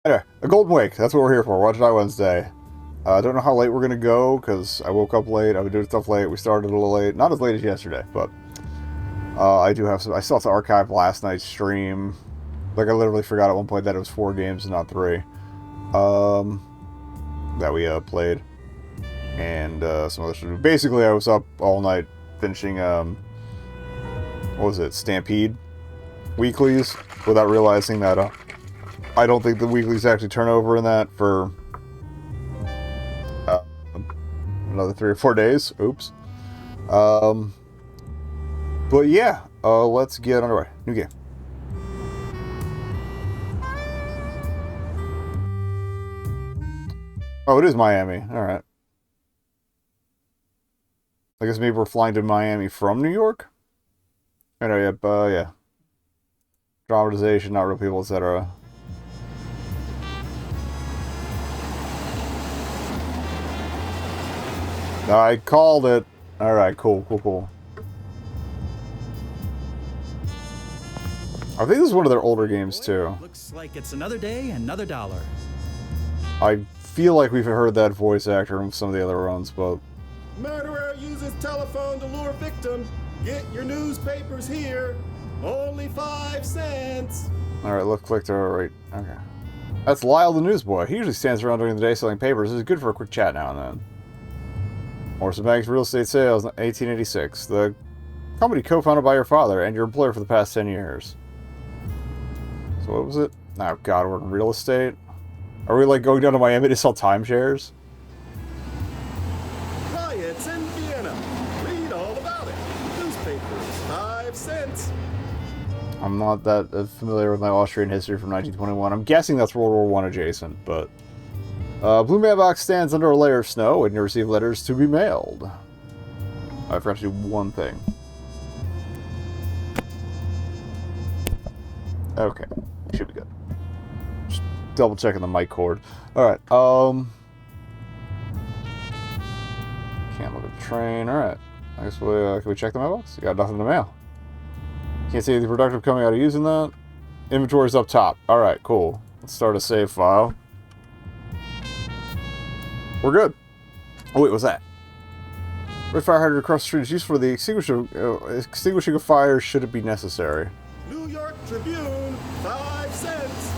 Anyway, a Golden Wake. That's what we're here for. Wadjet Eye Wednesday. I don't know how late we're going to go, because I woke up late. I've been doing stuff late. We started a little late. Not as late as yesterday, but I do have some... I still have to archive last night's stream. Like, I literally forgot at one point that it was 4 games and not 3. That we played. And some other stuff. Basically, I was up all night finishing, what was it, Stampede weeklies, without realizing that I don't think the weeklies actually turn over in that for another 3 or 4 days. Oops. But yeah, let's get underway. New game. Oh, it is Miami. Alright. I guess maybe we're flying to Miami from New York? Anyway, yep, yeah. Dramatization, not real people, etc. I called it. Alright, cool. I think this is one of their older games, too. Looks like it's another day, another dollar. I feel like we've heard that voice actor in some of the other ones, but... Murderer uses telephone to lure victim. Get your newspapers here. Only 5 cents. Alright, look, click to right. Okay. That's Lyle the newsboy. He usually stands around during the day selling papers. It's good for a quick chat now and then. Morrison Bank's real estate sales, 1886. The company co-founded by your father and your employer for the past 10 years. So what was it? Oh god, we're in real estate? Are we like going down to Miami to sell timeshares? Riots in Vienna. Read all about it. Newspapers, 5 cents. I'm not that familiar with my Austrian history from 1921. I'm guessing that's World War I adjacent, but... blue mailbox stands under a layer of snow and you receive letters to be mailed. I forgot to do one thing. Okay, should be good. Just double checking the mic cord. Alright, can't look at the train. Alright, I guess we, can we check the mailbox? You got nothing to mail. Can't see anything productive coming out of using that. Inventory's up top. Alright, cool. Let's start a save file. We're good. Oh wait, what's that? Red fire hydrant across the street is useful for the extinguishing of fires should it be necessary. New York Tribune, 5 cents.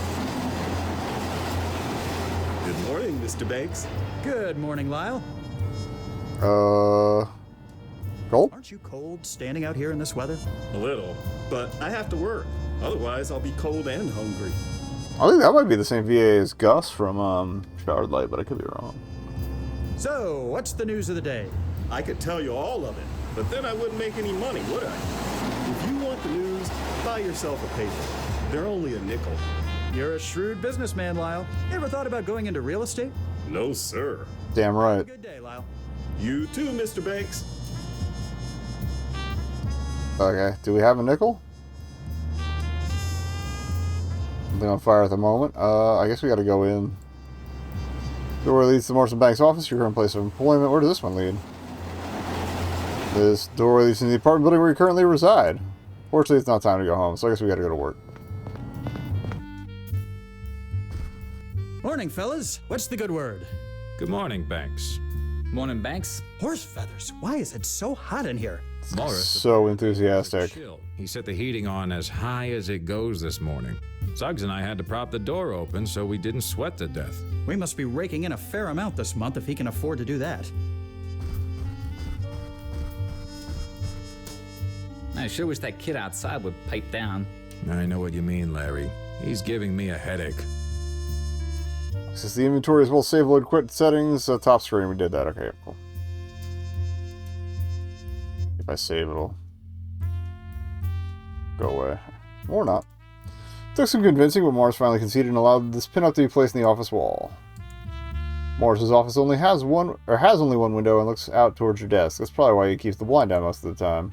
Good morning, Mr. Banks. Good morning, Lyle. Gold? Aren't you cold standing out here in this weather? A little, but I have to work. Otherwise, I'll be cold and hungry. I think that might be the same VA as Gus from Shardlight, but I could be wrong. So, what's the news of the day? I could tell you all of it, but then I wouldn't make any money, would I? If you want the news, buy yourself a paper. They're only a nickel. You're a shrewd businessman, Lyle. You ever thought about going into real estate? No, sir. Damn Have a right. good day, Lyle. You too, Mr. Banks. Okay, do we have a nickel? Something on fire at the moment. I guess we gotta go in. Door leads to Morrison Bank's office, your current place of employment. Where does this one lead? This door leads to the apartment building where you currently reside. Fortunately, it's not time to go home, so I guess we gotta go to work. Morning, fellas. What's the good word? Good morning, Banks. Morning, Banks. Horse feathers. Why is it so hot in here? Morris. So enthusiastic. Chill. He set the heating on as high as it goes this morning. Suggs and I had to prop the door open so we didn't sweat to death. We must be raking in a fair amount this month if he can afford to do that. I sure wish that kid outside would pipe down. I know what you mean, Larry. He's giving me a headache. Since the inventory is well save load quit settings, top screen, we did that. Okay, cool. If I save, it'll go away. Or not. Took some convincing, but Morris finally conceded and allowed this pin-up to be placed in the office wall. Morris's office only has only one window and looks out towards your desk. That's probably why he keeps the blind down most of the time.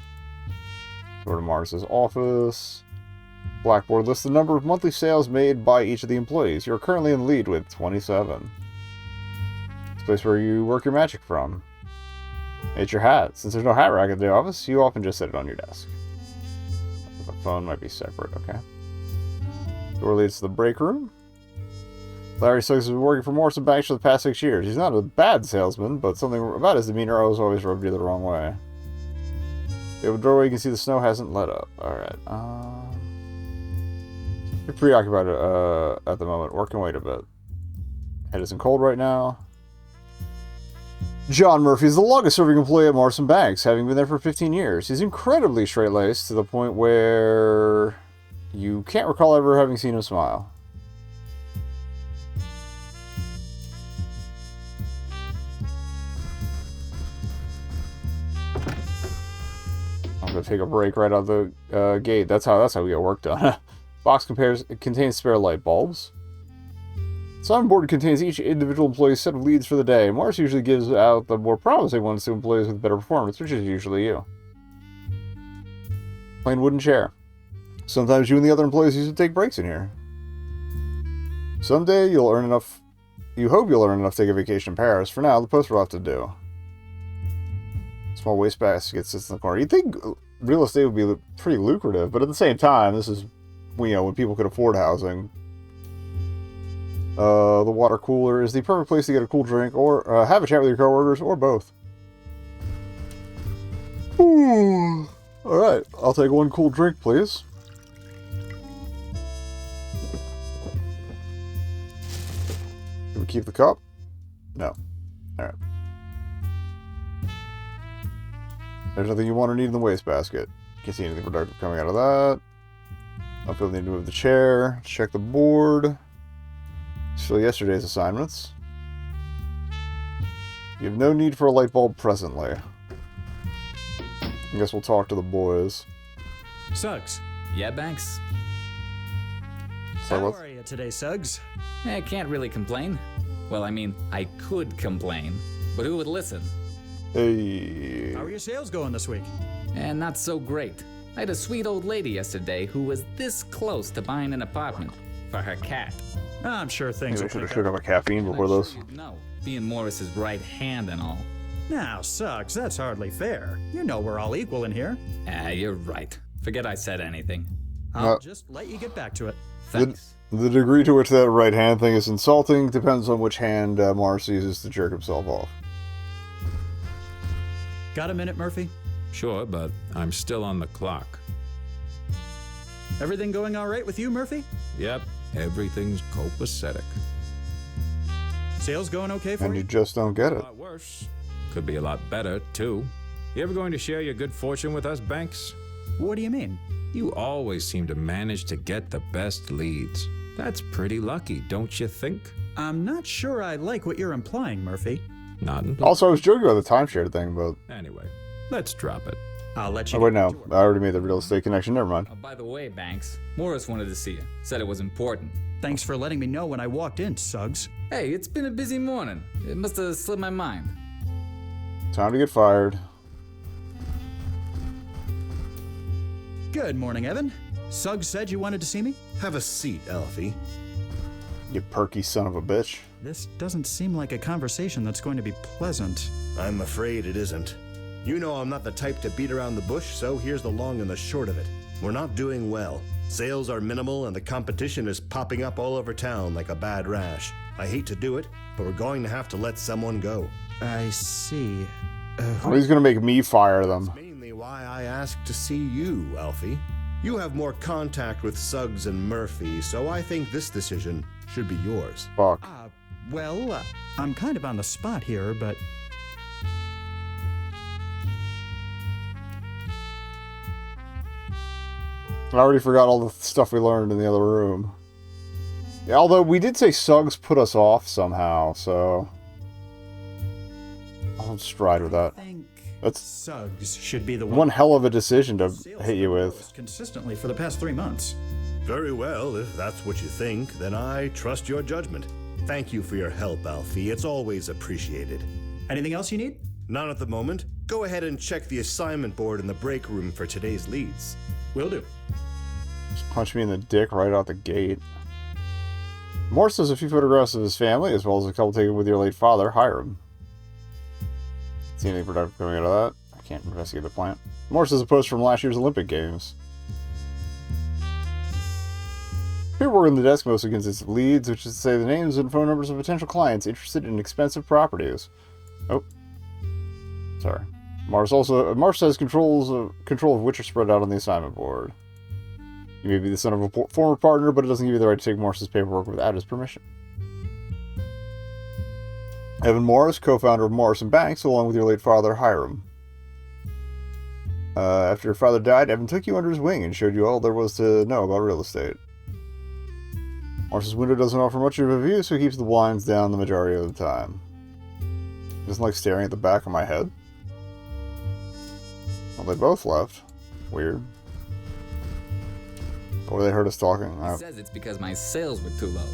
Go to Morris's office. Blackboard lists the number of monthly sales made by each of the employees. You're currently in the lead with 27. It's the place where you work your magic from. It's your hat. Since there's no hat rack at the office, you often just set it on your desk. The phone might be separate, okay. Door leads to the break room. Larry Suggs has been working for Morrison Banks for the past 6 years. He's not a bad salesman, but something about his demeanor always rubbed you the wrong way. You have a doorway, you can see the snow hasn't let up. Alright, you're preoccupied at the moment. Work can wait a bit. Head isn't cold right now. John Murphy is the longest-serving employee at Morrison Banks, having been there for 15 years. He's incredibly straight-laced to the point where you can't recall ever having seen him smile. I'm gonna take a break right out the gate. That's how we get work done. Box contains spare light bulbs. Signboard contains each individual employee's set of leads for the day. Morris usually gives out the more promising ones to employees with better performance, which is usually you. Plain wooden chair. Sometimes you and the other employees used to take breaks in here. Someday you'll earn enough. You hope you'll earn enough to take a vacation in Paris. For now, the post will have to do. Small wastebasket sits in the corner. You'd think real estate would be pretty lucrative, but at the same time, this is, you know, when people could afford housing. The water cooler is the perfect place to get a cool drink or have a chat with your coworkers, or both. Ooh. All right, I'll take one cool drink, please. Can we keep the cup? No. All right. There's nothing you want or need in the wastebasket. Can't see anything productive coming out of that. I feel the need to move the chair. Check the board. Fill yesterday's assignments. You have no need for a light bulb presently. I guess we'll talk to the boys. Suggs. Yeah, Banks? How are you today, Suggs? I can't really complain. Well, I mean, I could complain, but who would listen? Hey. How are your sales going this week? And not so great. I had a sweet old lady yesterday who was this close to buying an apartment for her cat. I'm sure things Maybe I will should have pick shook up. up a caffeine before And I'm this. sure you'd know, being Morris's right hand and all. Now, Suggs, that's hardly fair. You know we're all equal in here. You're right. Forget I said anything. I'll just let you get back to it. Thanks. The degree to which that right hand thing is insulting depends on which hand Morris uses to jerk himself off. Got a minute, Murphy? Sure, but I'm still on the clock. Everything going all right with you, Murphy? Yep, everything's copacetic. Sales going okay for And you? you just don't get A it. lot worse. Could be a lot better, too. You ever going to share your good fortune with us, Banks? What do you mean? You always seem to manage to get the best leads. That's pretty lucky, don't you think? I'm not sure I like what you're implying, Murphy. Not in... Also, I was joking about the timeshare thing, but... Anyway, let's drop it. I'll let you Oh, wait, get no. to work. I already made the real estate connection. Never mind. Oh, by the way, Banks, Morris wanted to see you. Said it was important. Thanks for letting me know when I walked in, Suggs. Hey, it's been a busy morning. It must have slipped my mind. Time to get fired. Good morning, Evan. Suggs said you wanted to see me? Have a seat, Alfie. You perky son of a bitch. This doesn't seem like a conversation that's going to be pleasant. I'm afraid it isn't. You know I'm not the type to beat around the bush, so here's the long and the short of it. We're not doing well. Sales are minimal and the competition is popping up all over town like a bad rash. I hate to do it, but we're going to have to let someone go. I see. Well, he's gonna make me fire them. Mainly why I asked to see you, Alfie. You have more contact with Suggs and Murphy, so I think this decision should be yours. Fuck. Well, I'm kind of on the spot here, but I already forgot all the stuff we learned in the other room. Yeah, although we did say Suggs put us off somehow, so... I'll just ride with that. I think That's Suggs should be the one hell of a decision to Sales hit you have with. rose consistently for the past 3 months. Very well, if that's what you think, then I trust your judgment. Thank you for your help, Alfie. It's always appreciated. Anything else you need? Not at the moment. Go ahead and check the assignment board in the break room for today's leads. Will do. Just punch me in the dick right out the gate. Morse has a few photographs of his family, as well as a couple taken with your late father. Hire him. See anything productive coming out of that? I can't investigate the plant. Morse has a post from last year's Olympic Games. Here paperwork on the desk mostly consists of leads, which is to say the names and phone numbers of potential clients interested in expensive properties. Oh. Sorry. Mars has control of which are spread out on the assignment board. You may be the son of a former partner, but it doesn't give you the right to take Morris's paperwork without his permission. Evan Morris, co-founder of Morris & Banks, along with your late father, Hiram. After your father died, Evan took you under his wing and showed you all there was to know about real estate. Morris's window doesn't offer much of a view, so he keeps the blinds down the majority of the time. He doesn't like staring at the back of my head. Well, they both left. Weird. Or they heard us talking. He says it's because my sales were too low.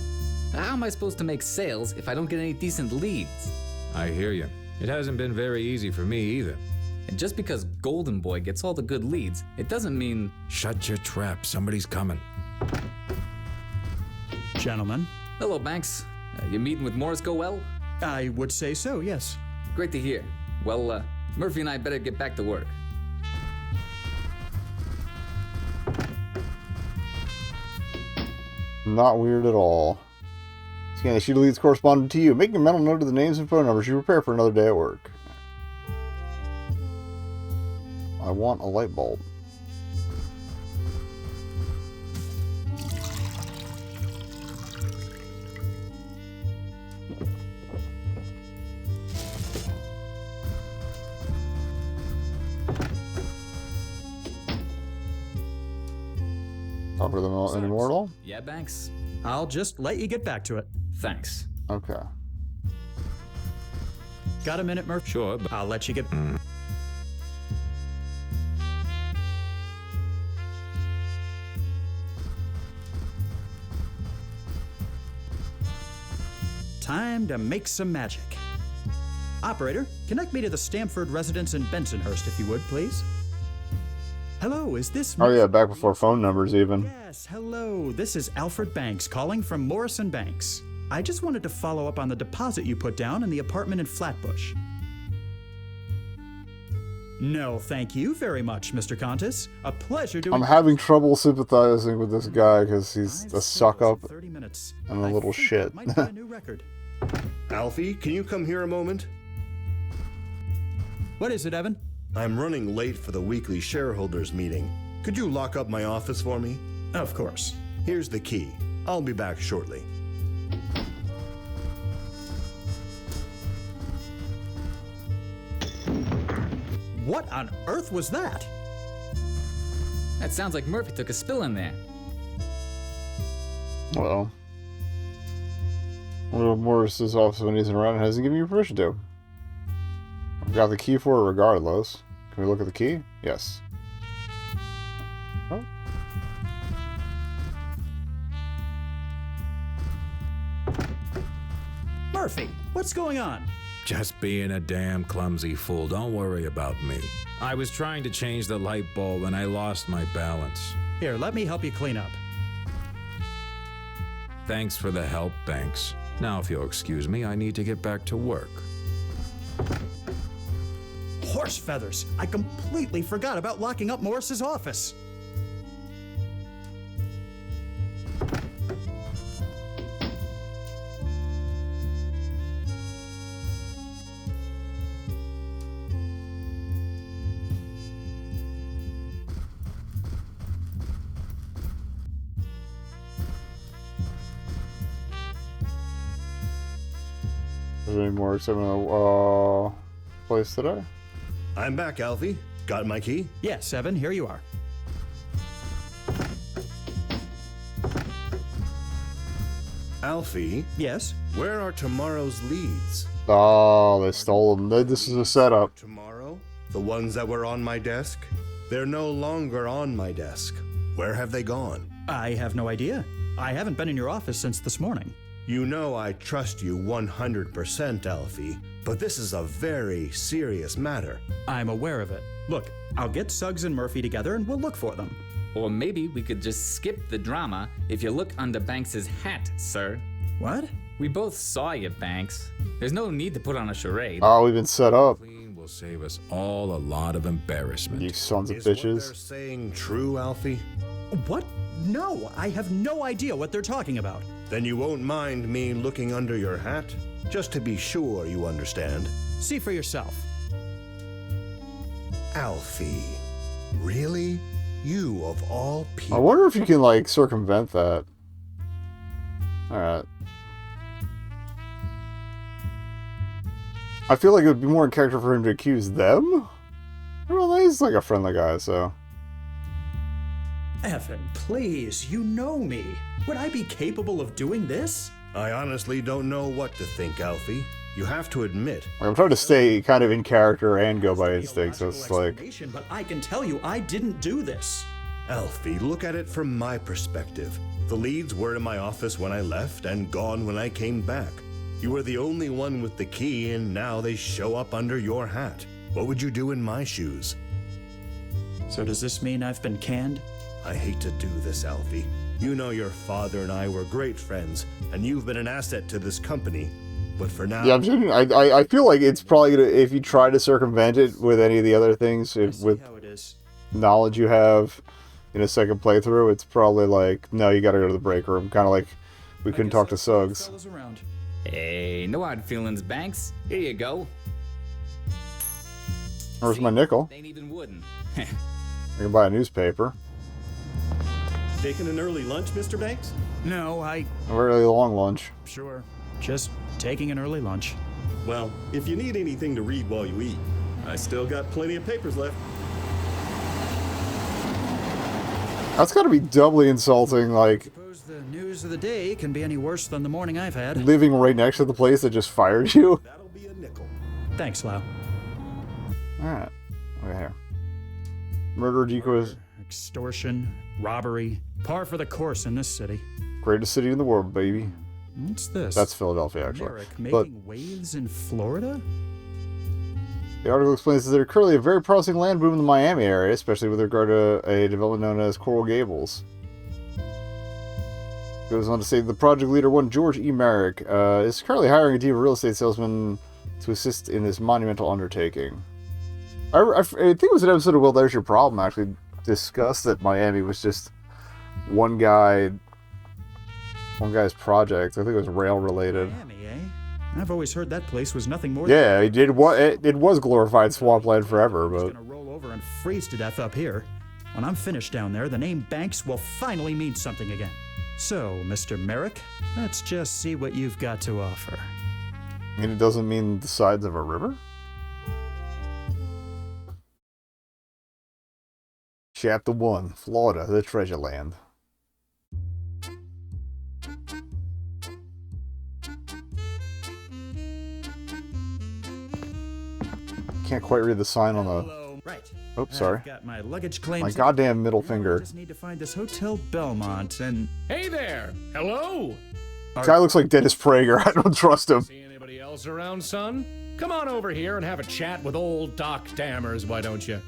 How am I supposed to make sales if I don't get any decent leads? I hear you. It hasn't been very easy for me either. And just because Golden Boy gets all the good leads, it doesn't mean... Shut your trap. Somebody's coming. Gentlemen. Hello, Banks. Your meeting with Morris go well? I would say so, yes. Great to hear. Well, Murphy and I better get back to work. Not weird at all. Scan the sheet of leads corresponding to you. Making a mental note of the names and phone numbers you prepare for another day at work. I want a light bulb. Talk to them anymore at all? Yeah, Banks? I'll just let you get back to it. Thanks. Okay. Got a minute, Murph? Sure, but I'll let you get... Time to make some magic. Operator, connect me to the Stamford residence in Bensonhurst, if you would, please. Hello, is this... Oh yeah, back before phone numbers even. Yes, hello. This is Alfred Banks calling from Morris & Banks. I just wanted to follow up on the deposit you put down in the apartment in Flatbush. No, thank you very much, Mr. Contis. A pleasure doing... I'm having trouble sympathizing with this guy because he's a suck-up 30 minutes. and a little shit. Might be a new record. Alfie, can you come here a moment? What is it, Evan? I'm running late for the weekly shareholders meeting. Could you lock up my office for me? Of course. Here's the key. I'll be back shortly. What on earth was that? That sounds like Murphy took a spill in there. Well, Morris's office when he's around and hasn't given you permission to. I've got the key for it regardless. Can we look at the key? Yes. Oh. Murphy, what's going on? just being a damn clumsy fool. Don't worry about me. I was trying to change the light bulb and I lost my balance. Here, let me help you clean up. Thanks for the help, Banks. Now, if you'll excuse me, I need to get back to work. Horse feathers! I completely forgot about locking up Morris's office. Is there any more excitement in the place today? I'm back, Alfie. Got my key? Yes, Evan, here you are. Alfie, Yes? where are tomorrow's leads? Oh, they stole them. This is a setup. Tomorrow? The ones that were on my desk? They're no longer on my desk. Where have they gone? I have no idea. I haven't been in your office since this morning. You know I trust you 100%, Alfie, but this is a very serious matter. I'm aware of it. Look, I'll get Suggs and Murphy together and we'll look for them. Or maybe we could just skip the drama if you look under Banks's hat, sir. What? We both saw you, Banks. There's no need to put on a charade. Oh, we've been set up. Clean will save us all a lot of embarrassment. You sons of Is what they're bitches. saying true, Alfie? What? No, I have no idea what they're talking about. Then you won't mind me looking under your hat? Just to be sure you understand. See for yourself. Alfie. Really? You of all I people. wonder if you can, like, circumvent that. Alright. I feel like it would be more in character for him to accuse them? Well, he's like a friendly guy, so... Evan, please, you know me. Would I be capable of doing this? I honestly don't know what to think, Alfie. You have to admit. I'm trying to stay kind of in character and go by instincts, so it's like... But I can tell you, I didn't do this. Alfie, look at it from my perspective. The leads were in my office when I left and gone when I came back. You were the only one with the key, and now they show up under your hat. What would you do in my shoes? So does this mean I've been canned? I hate to do this, Alfie. You know your father and I were great friends, and you've been an asset to this company. But for now... Yeah, I feel like it's probably gonna... If you try to circumvent it with any of the other things, with how it is. knowledge you have in a second playthrough, it's probably like, no, you gotta go to the break room. Kind of like we couldn't talk to Suggs. Hey, no hard feelings, Banks. Here you go. Where's my nickel? Ain't even wooden. I can buy a newspaper. Taking an early lunch, Mr. Banks? No, A really long lunch. Sure. Just taking an early lunch. Well, if you need anything to read while you eat, I still got plenty of papers left. That's gotta be doubly insulting, like, Suppose the news of the day can be any worse than the morning I've had. living right next to the place that just fired you. That'll be a nickel. Thanks, Lau. Alright. Okay, here. Murder, decoys. Extortion, robbery, par for the course in this city. Greatest city in the world, baby. What's this? That's Philadelphia, actually. Merrick But making waves in Florida? the article explains that there's currently a very promising land boom in the Miami area, especially with regard to a development known as Coral Gables. Goes on to say the project leader, one George E. Merrick, is currently hiring a team of real estate salesmen to assist in this monumental undertaking. I think it was an episode of Well, There's Your Problem actually discussed that Miami was just one guy's project. I think it was rail related. Miami, eh? I've always heard that place was nothing more Yeah, it was glorified swampland forever, than but gonna roll over and freeze to death up here. When I'm finished down there, the name Banks will finally mean something again. So, Mr. Merrick, let's just see what you've got to offer. I mean, it doesn't mean the sides of a river? Chapter 1, Florida, the Treasure Land. Can't quite read the sign on the... Hello. Right. Oops, sorry. I've got my luggage claims. My goddamn middle Now I finger. just need to find this Hotel Belmont and... Hey there! Hello! This guy looks like Dennis Prager. I don't trust him. See anybody else around, son? Come on over here and have a chat with old Doc Dammers, why don't you?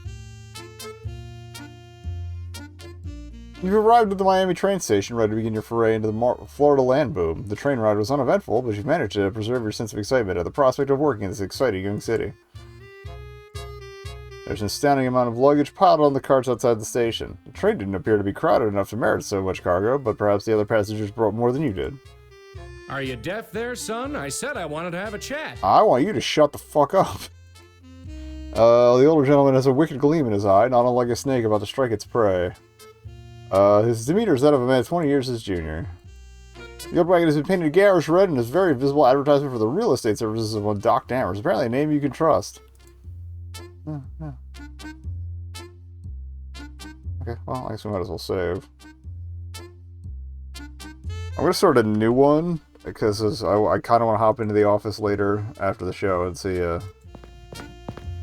You've arrived at the Miami train station, ready to begin your foray into the Florida land boom. The train ride was uneventful, but you've managed to preserve your sense of excitement at the prospect of working in this exciting young city. There's an astounding amount of luggage piled on the carts outside the station. The train didn't appear to be crowded enough to merit so much cargo, but perhaps the other passengers brought more than you did. Are you deaf there, son? I said I wanted to have a chat. I want you to shut the fuck up. The older gentleman has a wicked gleam in his eye, not unlike a snake about to strike its prey. His demeanor is that of a man 20 years his junior. The old wagon has been painted garish red and is very visible advertisement for the real estate services of one Doc Dammers. Apparently a name you can trust. Okay, well, I guess we might as well save. I'm going to start a new one, because I kind of want to hop into the office later after the show and see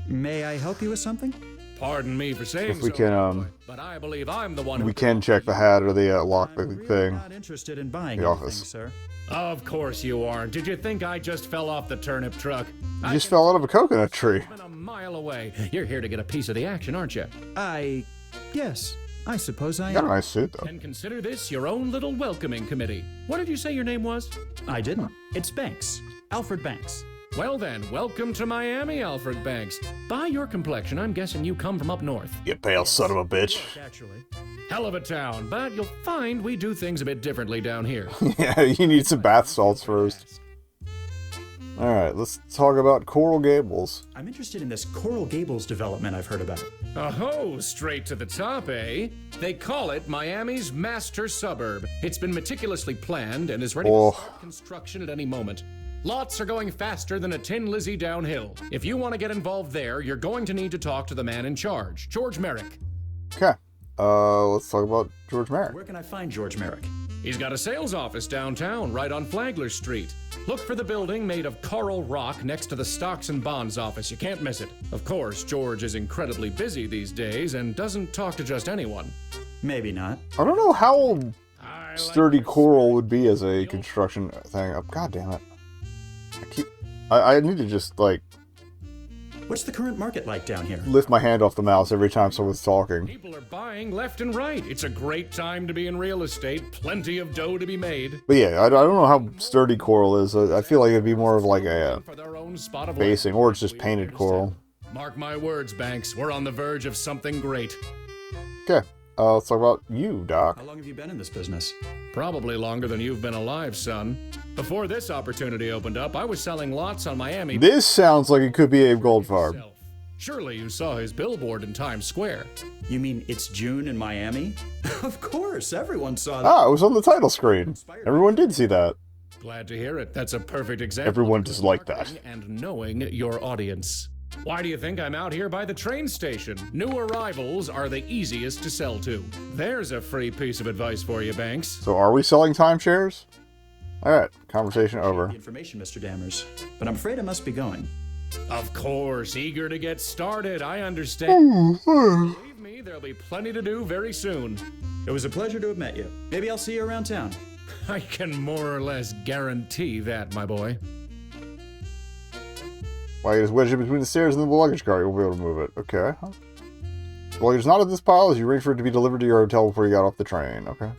May I help you with something? Pardon me for saying if we so, can, but I believe I'm the one who... we can check the hat or the lock I'm thing. really not interested in buying The anything, office. sir. Of course you aren't. Did you think I just fell off the turnip truck? You just fell out of a coconut tree. I've been a mile away. You're here to get a piece of the action, aren't you? Yes, I suppose I You got a am. nice suit, though. And consider this your own little welcoming committee. What did you say your name was? I didn't. It's Banks. Alfred Banks. Well then, welcome to Miami, Alfred Banks. By your complexion, I'm guessing you come from up north. You pale son of a bitch. Actually. Hell of a town, but you'll find we do things a bit differently down here. Yeah, you need some bath salts first. Alright, let's talk about Coral Gables. I'm interested in this Coral Gables development I've heard about. Oh, straight to the top, eh? They call it Miami's master suburb. It's been meticulously planned and is ready to start construction at any moment. Lots are going faster than a Tin Lizzie downhill. If you want to get involved there, you're going to need to talk to the man in charge, George Merrick. Okay, let's talk about George Merrick. Where can I find George Merrick? He's got a sales office downtown, right on Flagler Street. Look for the building made of coral rock next to the Stocks and Bonds office. You can't miss it. Of course, George is incredibly busy these days and doesn't talk to just anyone. Maybe not. I don't know how sturdy coral would be as a construction thing. Oh, God damn it. I need to just, like... What's the current market like down here? Lift my hand off the mouse every time someone's talking. People are buying left and right. It's a great time to be in real estate. Plenty of dough to be made. But yeah, I don't know how sturdy coral is. I feel like it'd be more of like a For their own spot of basing, or it's just painted coral. Mark my words, Banks. We're on the verge of something great. Okay, let's talk about you, Doc. How long have you been in this business? Probably longer than you've been alive, son. Before this opportunity opened up, I was selling lots on Miami. This sounds like it could be Abe Goldfarb. Surely you saw his billboard in Times Square. You mean It's June in Miami? Of course, everyone saw that. Ah, it was on the title screen. Everyone did see that. Glad to hear it. That's a perfect example. Everyone of disliked that. marketing and knowing your audience. Why do you think I'm out here by the train station? New arrivals are the easiest to sell to. There's a free piece of advice for you, Banks. So are we selling timeshares? Alright, conversation over. The information, Mr. Dammers. But I'm afraid I must be going. Of course, eager to get started. I understand. Believe me, there'll be plenty to do very soon. It was a pleasure to have met you. Maybe I'll see you around town. I can more or less guarantee that, my boy. Well, you just wedge it between the stairs and the luggage cart, you'll be able to move it. Okay. Well, it's not at this pile as you arrange for it to be delivered to your hotel before you got off the train. Okay.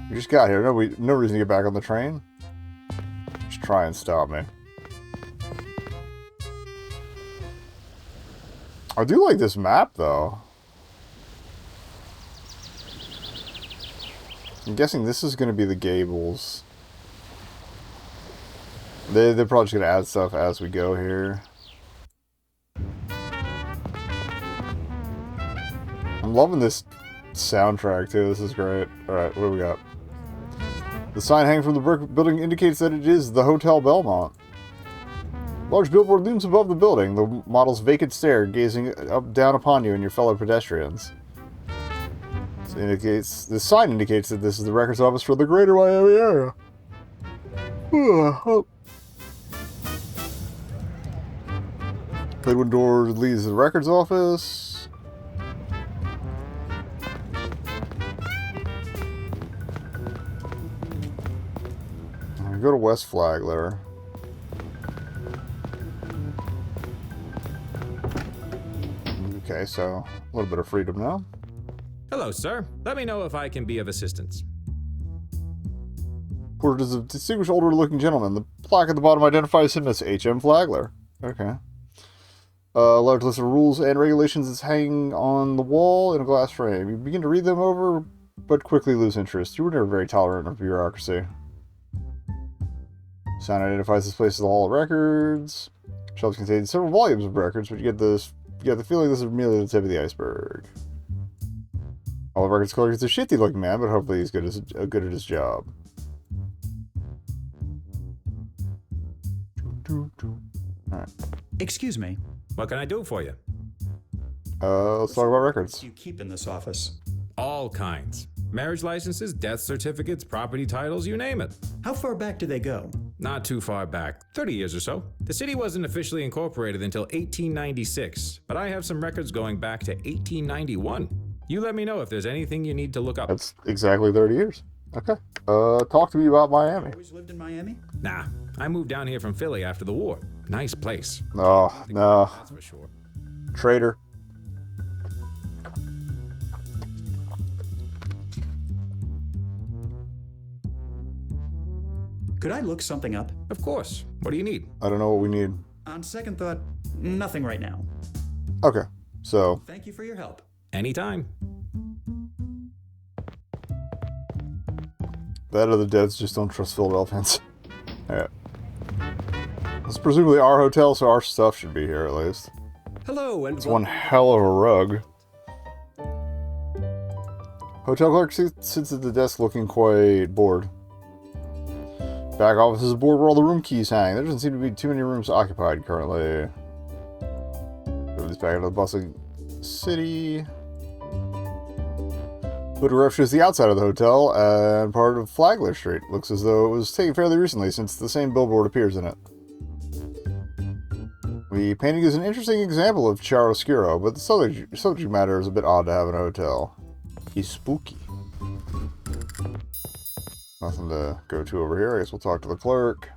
You just got here. No reason to get back on the train. Just try and stop me. I do like this map, though. I'm guessing this is going to be the Gables. They're probably just going to add stuff as we go here. I'm loving this soundtrack, too. This is great. Alright, what do we got? The sign hanging from the brick building indicates that it is the Hotel Belmont. Large billboard looms above the building, the model's vacant stare gazing down upon you and your fellow pedestrians. This sign indicates that this is the records office for the greater Miami area. Playwood door leads to the records office. Go to West Flagler. Okay, so a little bit of freedom now. Hello, sir. Let me know if I can be of assistance. Quarters of distinguished older-looking gentleman. The plaque at the bottom identifies him as H.M. Flagler. Okay. A large list of rules and regulations is hanging on the wall in a glass frame. You begin to read them over, but quickly lose interest. You were never very tolerant of bureaucracy. Sign identifies this place as the Hall of Records. Shelves contain several volumes of records, but you get the feeling this is merely the tip of the iceberg. Hall of Records collector is a shifty-looking man, but hopefully he's good at his job. Alright. Excuse me. What can I do for you? Let's talk about records. What do you keep in this office? All kinds. Marriage licenses, death certificates, property titles, you name it. How far back do they go? Not too far back, 30 years or so. The city wasn't officially incorporated until 1896, but I have some records going back to 1891. You let me know if there's anything you need to look up. That's exactly 30 years. Okay. Talk to me about Miami. Always lived in Miami? Nah, I moved down here from Philly after the war. Nice place. Oh, no. That's for sure. Traitor. Could I look something up? Of course. What do you need? I don't know what we need. On second thought, nothing right now. Okay. So, Thank you for your help. Anytime. That or the devs just don't trust Philadelphians. Alright. It's presumably our hotel, so our stuff should be here at least. Hello, and It's one hell of a rug. Hotel clerk sits at the desk looking quite bored. Back office is a board where all the room keys hang. There doesn't seem to be too many rooms occupied currently. Move this back into the bustling city. Photograph shows the outside of the hotel and part of Flagler Street. Looks as though it was taken fairly recently since the same billboard appears in it. The painting is an interesting example of chiaroscuro, but the subject matter is a bit odd to have in a hotel. He's spooky. Nothing to go to over here. I guess we'll talk to the clerk.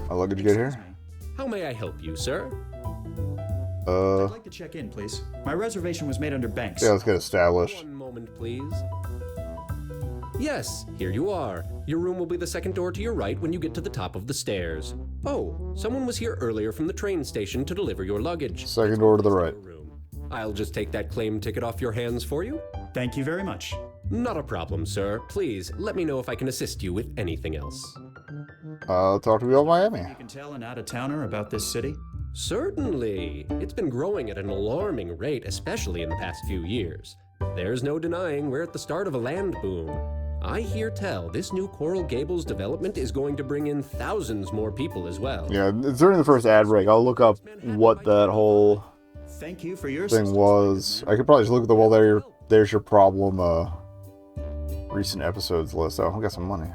My luggage get here? how may I help you, sir? I'd like to check in, please. My reservation was made under Banks. Yeah, let's get established. One moment, please. Yes, here you are. Your room will be the second door to your right when you get to the top of the stairs. Oh, someone was here earlier from the train station to deliver your luggage. Second door to the right. I'll just take that claim ticket off your hands for you. Thank you very much. Not a problem, sir. Please, let me know if I can assist you with anything else. Talk to me about Miami. You can tell an out-of-towner about this city? Certainly. It's been growing at an alarming rate, especially in the past few years. There's no denying we're at the start of a land boom. I hear tell this new Coral Gables development is going to bring in thousands more people as well. Yeah, during the first ad break, I'll look up what that whole Thank you for your thing was. I could probably just look at the well, there's your problem recent episodes list. Oh, I got some money.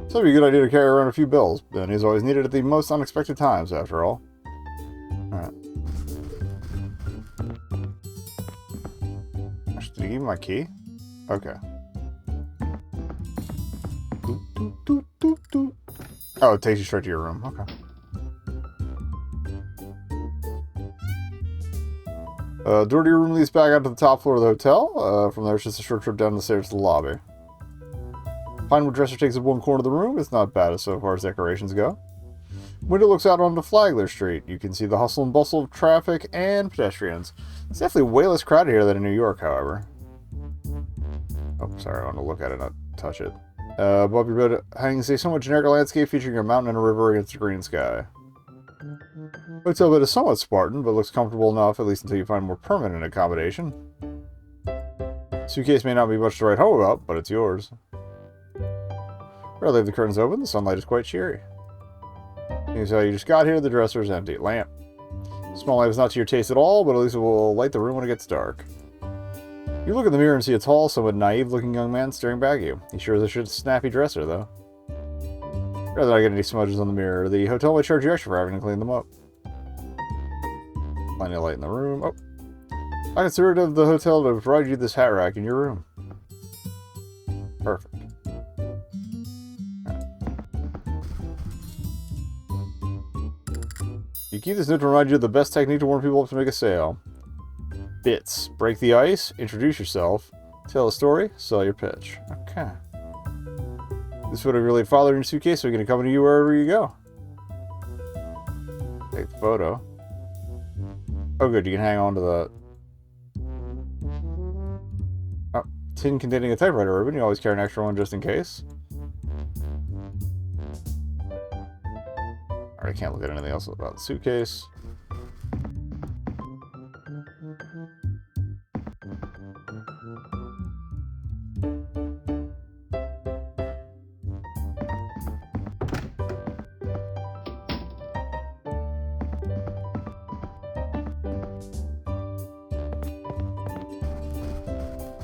So it'd be a good idea to carry around a few bills. And is always needed at the most unexpected times, after all. Alright. Did he give me my key? Okay. Oh, it takes you straight to your room. Okay. Door to your room leads back out to the top floor of the hotel. From there, it's just a short trip down the stairs to the lobby. Pinewood dresser takes up one corner of the room. It's not bad as far as decorations go. Window looks out onto Flagler Street. You can see the hustle and bustle of traffic and pedestrians. It's definitely way less crowded here than in New York, however. Oh, sorry, I want to look at it, not touch it. Above your bed hangs a somewhat generic landscape featuring a mountain and a river against a green sky. Hotel bed is somewhat Spartan, but looks comfortable enough, at least until you find more permanent accommodation. Suitcase may not be much to write home about, but it's yours. Rather leave the curtains open, the sunlight is quite cheery. You see how you just got here, the dresser is empty. Lamp. Small lamp is not to your taste at all, but at least it will light the room when it gets dark. You look in the mirror and see a tall, somewhat naive-looking young man staring back at you. He sure is a snappy dresser, though. Rather not get any smudges on the mirror, the hotel may charge you extra for having to clean them up. Plenty of light in the room. Oh. I considered of the hotel to provide you this hat rack in your room. Perfect. Right. You keep this note to remind you of the best technique to warm people up to make a sale. Bits. Break the ice, introduce yourself, tell a story, sell your pitch. Okay. This would have really father in your suitcase, so we can accompany you wherever you go. Take the photo. Oh good, you can hang on to that. Oh, tin containing a typewriter ribbon. You always carry an extra one just in case. Alright, I can't look at anything else about the suitcase.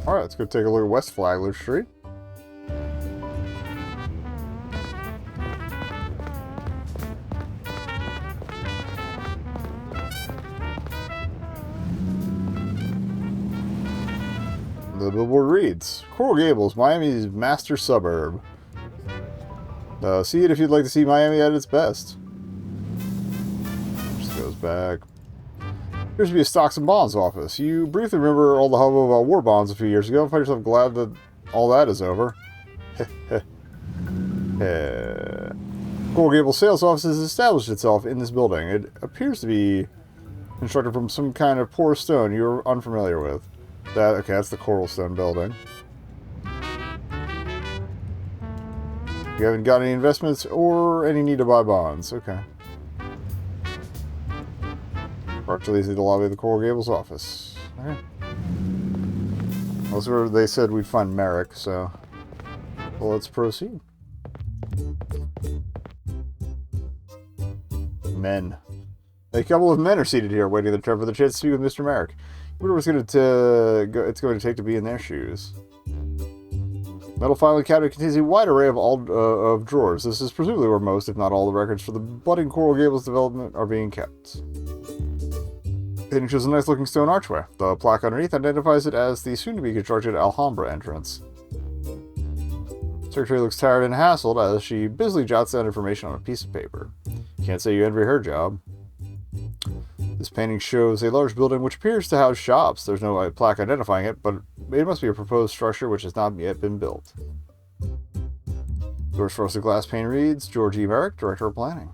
Alright, let's go take a look at West Flagler Street. The billboard reads, Coral Gables, Miami's master suburb. See it if you'd like to see Miami at its best. Just goes back. Appears to be a stocks and bonds office. You briefly remember all the hubbub about war bonds a few years ago and find yourself glad that all that is over. Coral Gables sales office has established itself in this building. It appears to be constructed from some kind of porous stone you're unfamiliar with. Okay, that's the Coral Stone building. You haven't got any investments or any need to buy bonds. Okay. Partially easy to lobby the Coral Gables office. Okay. That's where they said we'd find Merrick, so... Well, let's proceed. Men. A couple of men are seated here, waiting their turn for the chance to speak with Mr. Merrick. Wonder what's going to take to be in their shoes. Metal filing cabinet contains a wide array of drawers. This is presumably where most, if not all, the records for the budding Coral Gables development are being kept. Painting shows a nice-looking stone archway. The plaque underneath identifies it as the soon-to-be-constructed Alhambra entrance. Secretary looks tired and hassled as she busily jots down information on a piece of paper. Can't say you envy her job. This painting shows a large building which appears to house shops. There's no plaque identifying it, but it must be a proposed structure which has not yet been built. Doors frosted glass pane reads, George E. Merrick, Director of Planning.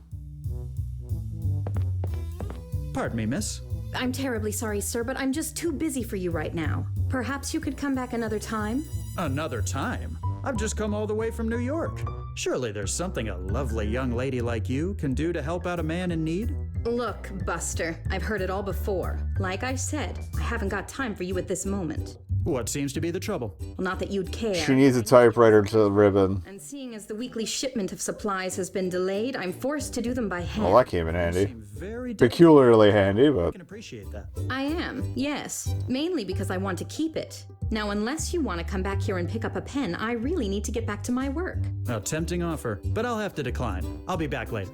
Pardon me, miss. I'm terribly sorry, sir, but I'm just too busy for you right now. Perhaps you could come back another time? Another time? I've just come all the way from New York. Surely there's something a lovely young lady like you can do to help out a man in need? Look, Buster, I've heard it all before. Like I said, I haven't got time for you at this moment. What seems to be the trouble? Well, not that you'd care. She needs a typewriter to ribbon. And seeing as the weekly shipment of supplies has been delayed, I'm forced to do them by hand. Well, that came in handy. Very Peculiarly handy, I but... can appreciate that. I am, yes. Mainly because I want to keep it. Now, unless you want to come back here and pick up a pen, I really need to get back to my work. A tempting offer, but I'll have to decline. I'll be back later.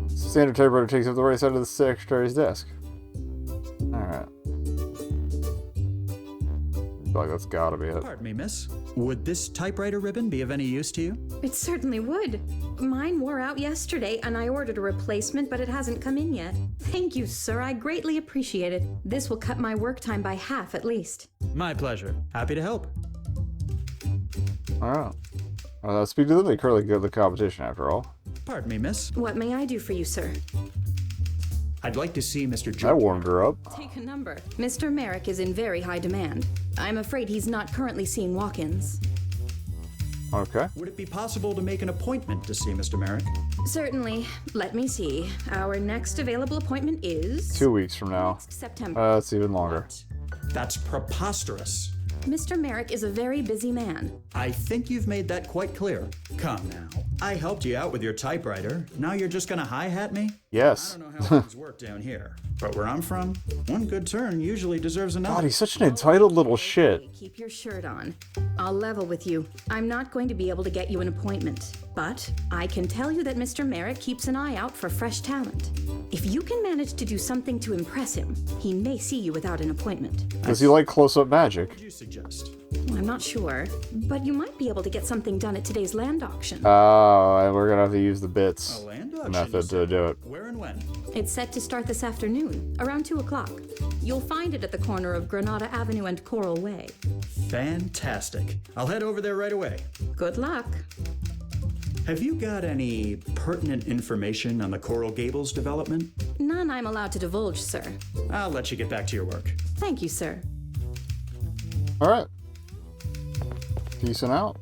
Standard typewriter takes up the right side of the secretary's desk. Alright. Like, that's gotta be it. Pardon me, miss. Would this typewriter ribbon be of any use to you? It certainly would. Mine wore out yesterday, and I ordered a replacement, but it hasn't come in yet. Thank you, sir. I greatly appreciate it. This will cut my work time by half, at least. My pleasure. Happy to help. Alright. Speak to them. They currently go to the competition, after all. Pardon me, miss. What may I do for you, sir? I'd like to see Mr. That George. warmed her up. Take a number. Mr. Merrick is in very high demand. I'm afraid he's not currently seeing walk-ins. Okay. Would it be possible to make an appointment to see Mr. Merrick? Certainly. Let me see. Our next available appointment is... 2 weeks from now. next September. That's even longer. That's preposterous. Mr. Merrick is a very busy man. I think you've made that quite clear. Come now. I helped you out with your typewriter. Now you're just gonna hi-hat me? Yes. I don't know how things work down here, but where I'm from, one good turn usually deserves another. God, he's such an entitled little shit. Keep your shirt on. I'll level with you. I'm not going to be able to get you an appointment, but I can tell you that Mr. Merrick keeps an eye out for fresh talent. If you can manage to do something to impress him, he may see you without an appointment. Does he like close-up magic? What would you suggest? I'm not sure, but you might be able to get something done at today's land auction. Oh, and we're gonna have to use the A bits land auction, method you to said? do it. Where and when? It's set to start this afternoon, around 2 o'clock. You'll find it at the corner of Granada Avenue and Coral Way. Fantastic. I'll head over there right away. Good luck. Have you got any pertinent information on the Coral Gables development? None I'm allowed to divulge, sir. I'll let you get back to your work. Thank you, sir. Alright. Decent out.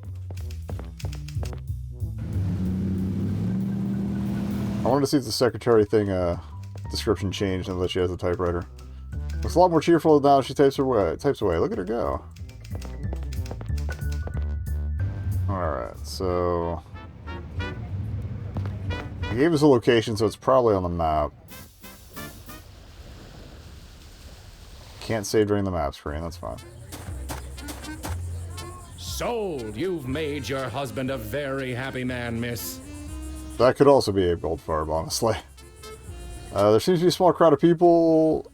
I wanted to see if the secretary thing description changed now that she has a typewriter. Looks a lot more cheerful now she types away. Look at her go. Alright, so... He gave us a location, so it's probably on the map. Can't save during the map screen, that's fine. Sold! You've made your husband a very happy man, miss. That could also be a gold farb, honestly. There seems to be a small crowd of people...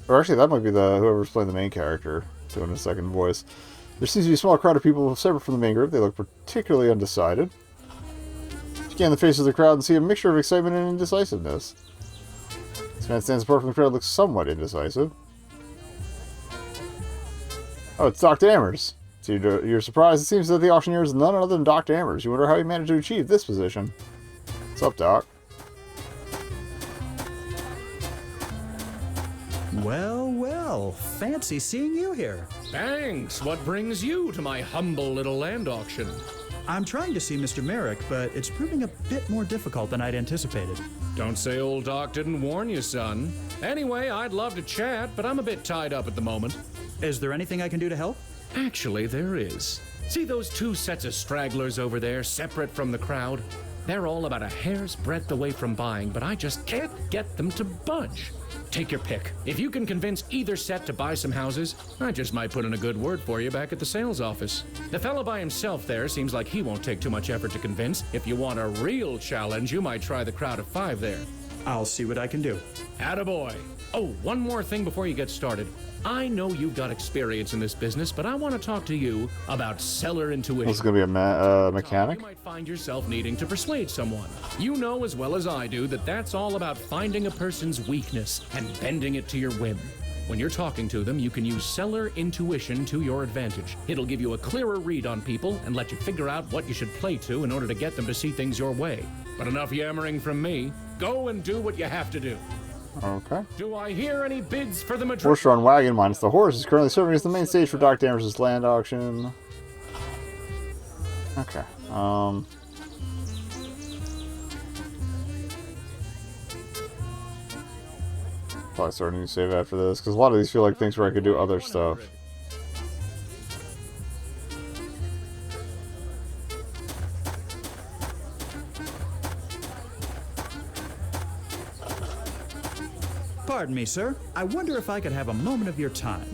Or actually, that might be whoever's playing the main character, doing a second voice. There seems to be a small crowd of people separate from the main group. They look particularly undecided. Scan the faces of the crowd and see a mixture of excitement and indecisiveness. This man stands apart from the crowd, looks somewhat indecisive. Oh, it's Dr. Amers. To your surprise, it seems that the auctioneer is none other than Dr. Amers. You wonder how he managed to achieve this position. What's up, Doc? Well, well. Fancy seeing you here. Thanks. What brings you to my humble little land auction? I'm trying to see Mr. Merrick, but it's proving a bit more difficult than I'd anticipated. Don't say old Doc didn't warn you, son. Anyway, I'd love to chat, but I'm a bit tied up at the moment. Is there anything I can do to help? Actually, there is. See those two sets of stragglers over there, separate from the crowd? They're all about a hair's breadth away from buying, but I just can't get them to budge. Take your pick. If you can convince either set to buy some houses, I just might put in a good word for you back at the sales office. The fellow by himself there seems like he won't take too much effort to convince. If you want a real challenge, you might try the crowd of 5 there. I'll see what I can do. Attaboy. Oh, one more thing before you get started. I know you've got experience in this business, but I want to talk to you about seller intuition. This is going to be a mechanic? You might find yourself needing to persuade someone. You know as well as I do that that's all about finding a person's weakness and bending it to your whim. When you're talking to them, you can use seller intuition to your advantage. It'll give you a clearer read on people and let you figure out what you should play to in order to get them to see things your way. But enough yammering from me. Go and do what you have to do. Okay. Do I hear any bids for the majority? Horse-drawn wagon minus the horse is currently serving as the main stage for Doc Danvers' land auction. Okay. Probably start a new save after this, because a lot of these feel like things where I could do other stuff. Pardon me, sir. I wonder if I could have a moment of your time.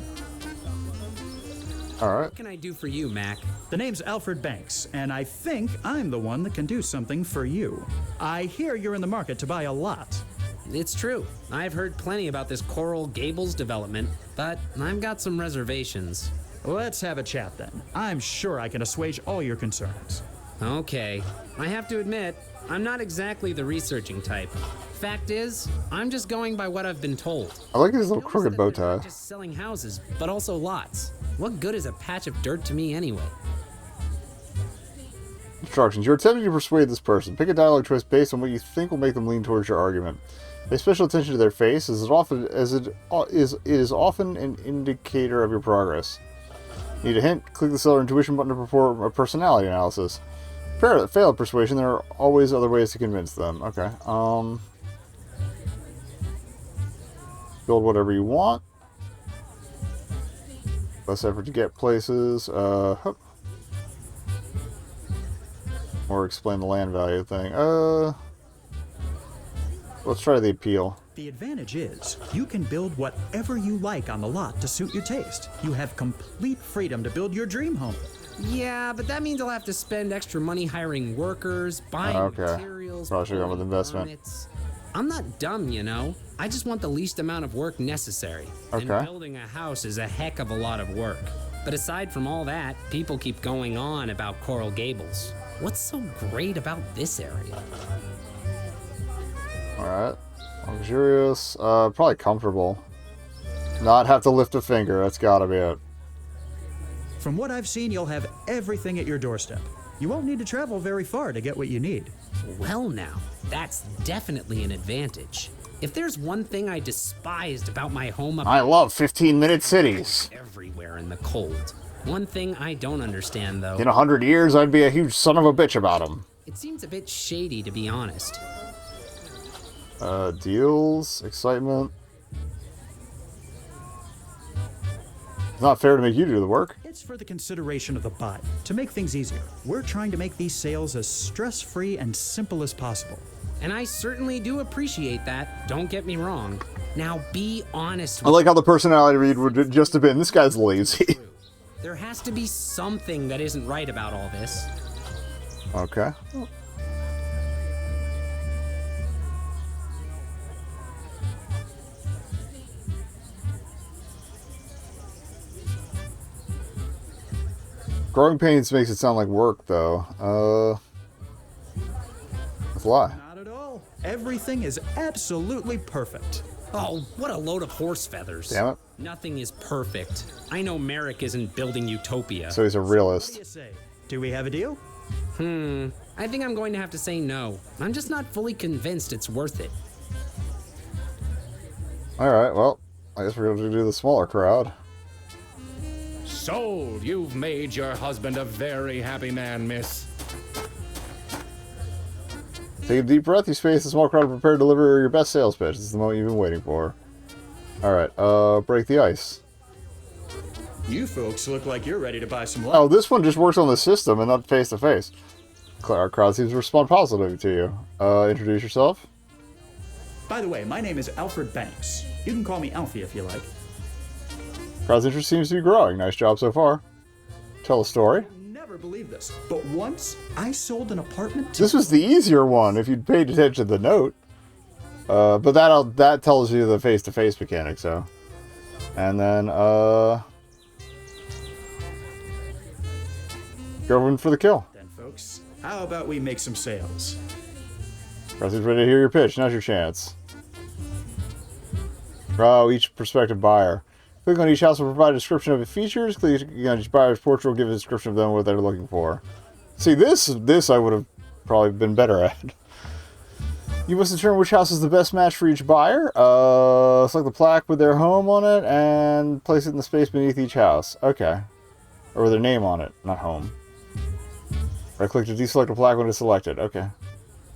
Alright. What can I do for you, Mac? The name's Alfred Banks, and I think I'm the one that can do something for you. I hear you're in the market to buy a lot. It's true. I've heard plenty about this Coral Gables development, but I've got some reservations. Let's have a chat then. I'm sure I can assuage all your concerns. Okay. I have to admit, I'm not exactly the researching type. Fact is, I'm just going by what I've been told. I like his little crooked bow tie. Not just selling houses, but also lots. What good is a patch of dirt to me anyway? Instructions. You're attempting to persuade this person. Pick a dialogue choice based on what you think will make them lean towards your argument. Pay special attention to their face, as it is often an indicator of your progress. Need a hint? Click the seller intuition button to perform a personality analysis. Fail at persuasion, there are always other ways to convince them. Okay. Build whatever you want. Less effort to get places. Or explain the land value thing. Let's try the appeal. The advantage is, you can build whatever you like on the lot to suit your taste. You have complete freedom to build your dream home. Yeah, but that means I'll have to spend extra money hiring workers, buying materials, probably should go with investment. permits. I'm not dumb, you know. I just want the least amount of work necessary. Okay. And building a house is a heck of a lot of work. But aside from all that, people keep going on about Coral Gables. What's so great about this area? Alright. Luxurious. Probably comfortable. Not have to lift a finger. That's gotta be it. From what I've seen, you'll have everything at your doorstep. You won't need to travel very far to get what you need. Well now, that's definitely an advantage. If there's one thing I despised about my home... I love 15-minute cities. Everywhere in the cold. One thing I don't understand, though... In 100 years, I'd be a huge son of a bitch about them. It seems a bit shady, to be honest. Deals, excitement. It's not fair to make you do the work. It's for the consideration of the buyer. To make things easier, we're trying to make these sales as stress-free and simple as possible. And I certainly do appreciate that, don't get me wrong. Now be honest I like how the personality read would just have been, this guy's lazy. There has to be something that isn't right about all this. Okay. Growing pains makes it sound like work, though. That's a lie. Not at all. Everything is absolutely perfect. Oh, what a load of horse feathers. Damn it. Nothing is perfect. I know Merrick isn't building utopia. So he's a realist. What do you say? Do we have a deal? I think I'm going to have to say no. I'm just not fully convinced it's worth it. Alright, well, I guess we're going to do the smaller crowd. Sold! You've made your husband a very happy man, miss. Take a deep breath. You space a small crowd to prepare to deliver your best sales pitch. This is the moment you've been waiting for. Alright, break the ice. You folks look like you're ready to buy some lunch. Oh, this one just works on the system and not face-to-face. Our crowd seems to respond positively to you. Introduce yourself. By the way, my name is Alfred Banks. You can call me Alfie if you like. Crowd's interest seems to be growing. Nice job so far. Tell a story. You'll never believe this, but once I sold an apartment to... This was the easier one if you'd paid attention to the note. But that tells you the face-to-face mechanic, so. And then, going for the kill. Then, folks, how about we make some sales? Press ready to hear your pitch. Now's your chance. Oh, each prospective buyer. Click on each house will provide a description of its features. Clicking on each buyer's portrait will give a description of them what they're looking for. See, this I would have probably been better at. You must determine which house is the best match for each buyer. Select the plaque with their home on it and place it in the space beneath each house. Okay. Or with their name on it, not home. Right click to deselect a plaque when it's selected. Okay.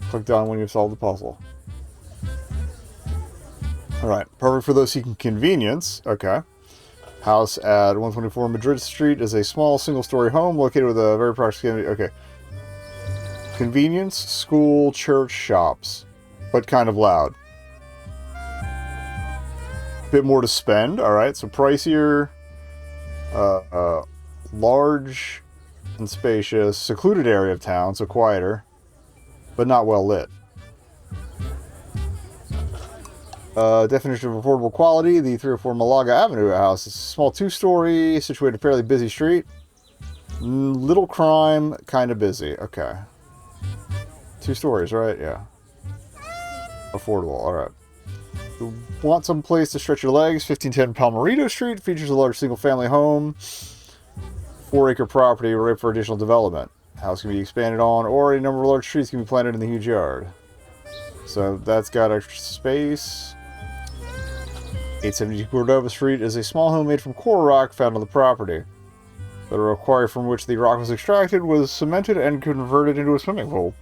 Click down when you've solved the puzzle. Alright, perfect for those seeking convenience. Okay. House at 124 Madrid Street is a small single-story home located with a very proximity. Okay. Convenience, school, church, shops. But kind of loud. Bit more to spend. Alright, so pricier. Large and spacious. Secluded area of town, so quieter. But not well lit. Definition of affordable quality. The 304 Malaga Avenue house is a small two-story, situated in a fairly busy street. Little crime, kind of busy. Okay. 2 stories, right? Yeah. Affordable, alright. You want some place to stretch your legs? 1510 Palmerito Street features a large single-family home. 4-acre property ripe for additional development. House can be expanded on, or a number of large trees can be planted in the huge yard. So that's got extra space. 872 Cordova Street is a small home made from coral rock found on the property. The quarry from which the rock was extracted was cemented and converted into a swimming pool.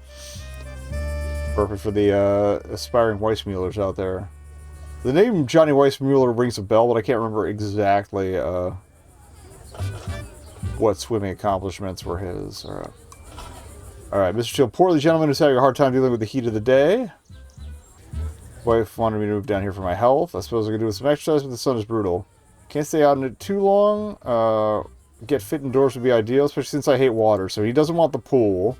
Perfect for the aspiring Weissmullers out there. The name Johnny Weissmuller rings a bell, but I can't remember exactly what swimming accomplishments were his. Alright, Mr. Chill, portly gentleman who's having a hard time dealing with the heat of the day. Wife wanted me to move down here for my health. I suppose I could do with some exercise, but the sun is brutal. Can't stay out in it too long. Get fit indoors would be ideal, especially since I hate water. So he doesn't want the pool.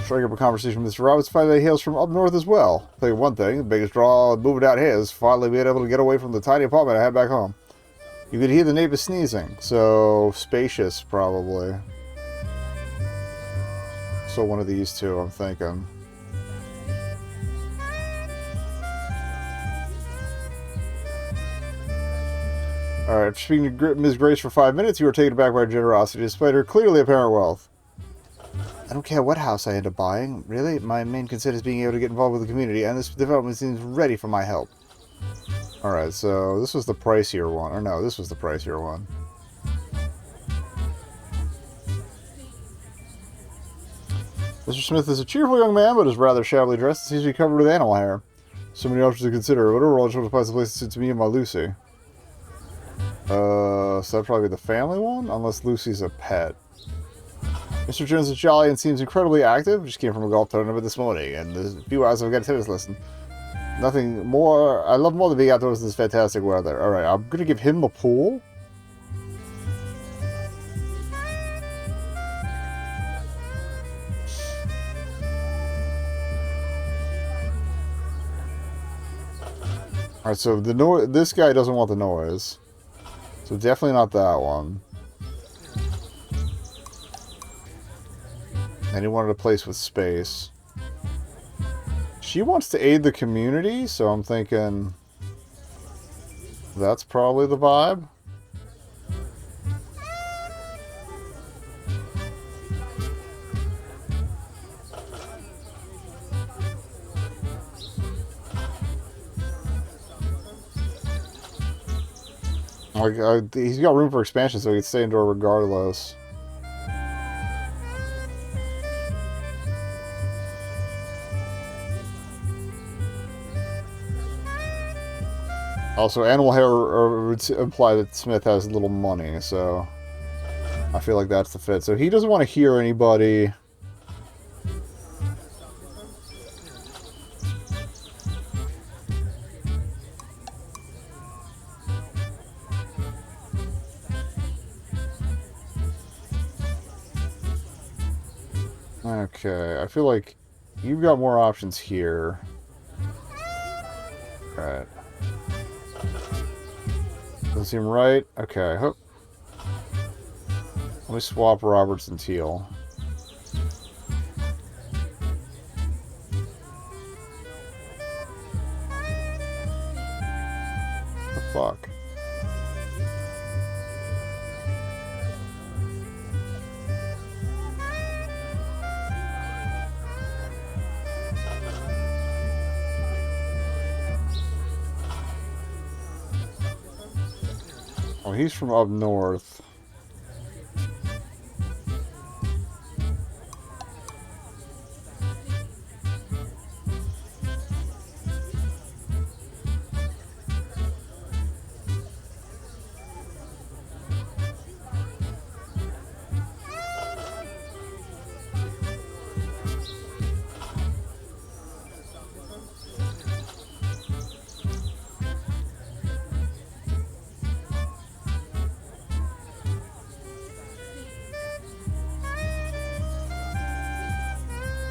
Striking up a conversation with Mr. Roberts, finally he hails from up north as well. I'll tell you one thing, the biggest draw of moving out here is finally being able to get away from the tiny apartment I had back home. You could hear the neighbors sneezing, so spacious probably. So one of these two, I'm thinking. Alright, speaking to Ms. Grace for 5 minutes, you were taken aback by her generosity, despite her clearly apparent wealth. I don't care what house I end up buying, really. My main concern is being able to get involved with the community, and this development seems ready for my help. Alright, so this was the pricier one. Or no, this was the pricier one. Mr. Smith is a cheerful young man, but is rather shabbily dressed and seems to be covered with animal hair. So many options to consider. Whatever, I'll try to find some place that suits me and my Lucy. So that'd probably be the family one? Unless Lucy's a pet. Mr. Jones is jolly and seems incredibly active. Just came from a golf tournament this morning, and in a few hours I've got a tennis lesson. Nothing more. I love more than being outdoors in this fantastic weather. Alright, I'm gonna give him the pool. Alright, so this guy doesn't want the noise. So definitely not that one. And he wanted a place with space. She wants to aid the community, so I'm thinking that's probably the vibe. Like, he's got room for expansion, so he can stay indoor regardless. Also, animal hair would imply that Smith has little money, so I feel like that's the fit. So he doesn't want to hear anybody. Okay, I feel like you've got more options here. Alright. Doesn't seem right. Okay, hope. Let me swap Roberts and Teal. The fuck? Oh, he's from up north.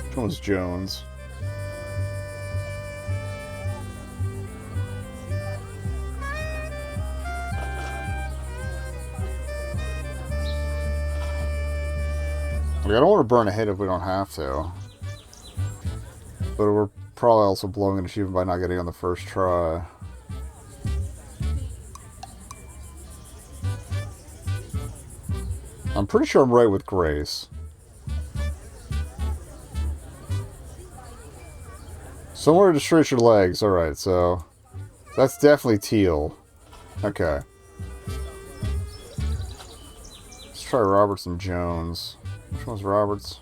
Which one's Jones? I don't want to burn a hit if we don't have to. But we're probably also blowing an achievement by not getting on the first try. I'm pretty sure I'm right with Grace. Somewhere to stretch your legs. Alright, so that's definitely Teal. Okay. Let's try Roberts and Jones. Which one's Roberts?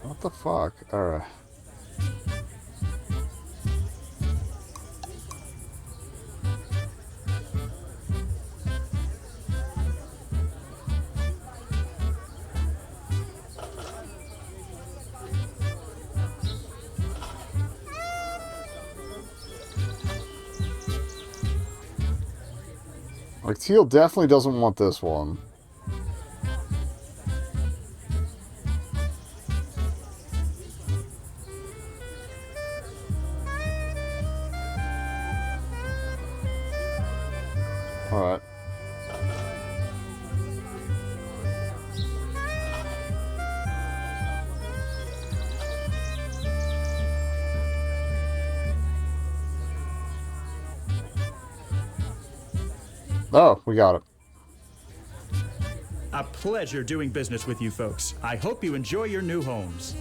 What the fuck? Alright. Like, Teal definitely doesn't want this one. Alright. Oh, we got it. A pleasure doing business with you folks. I hope you enjoy your new homes.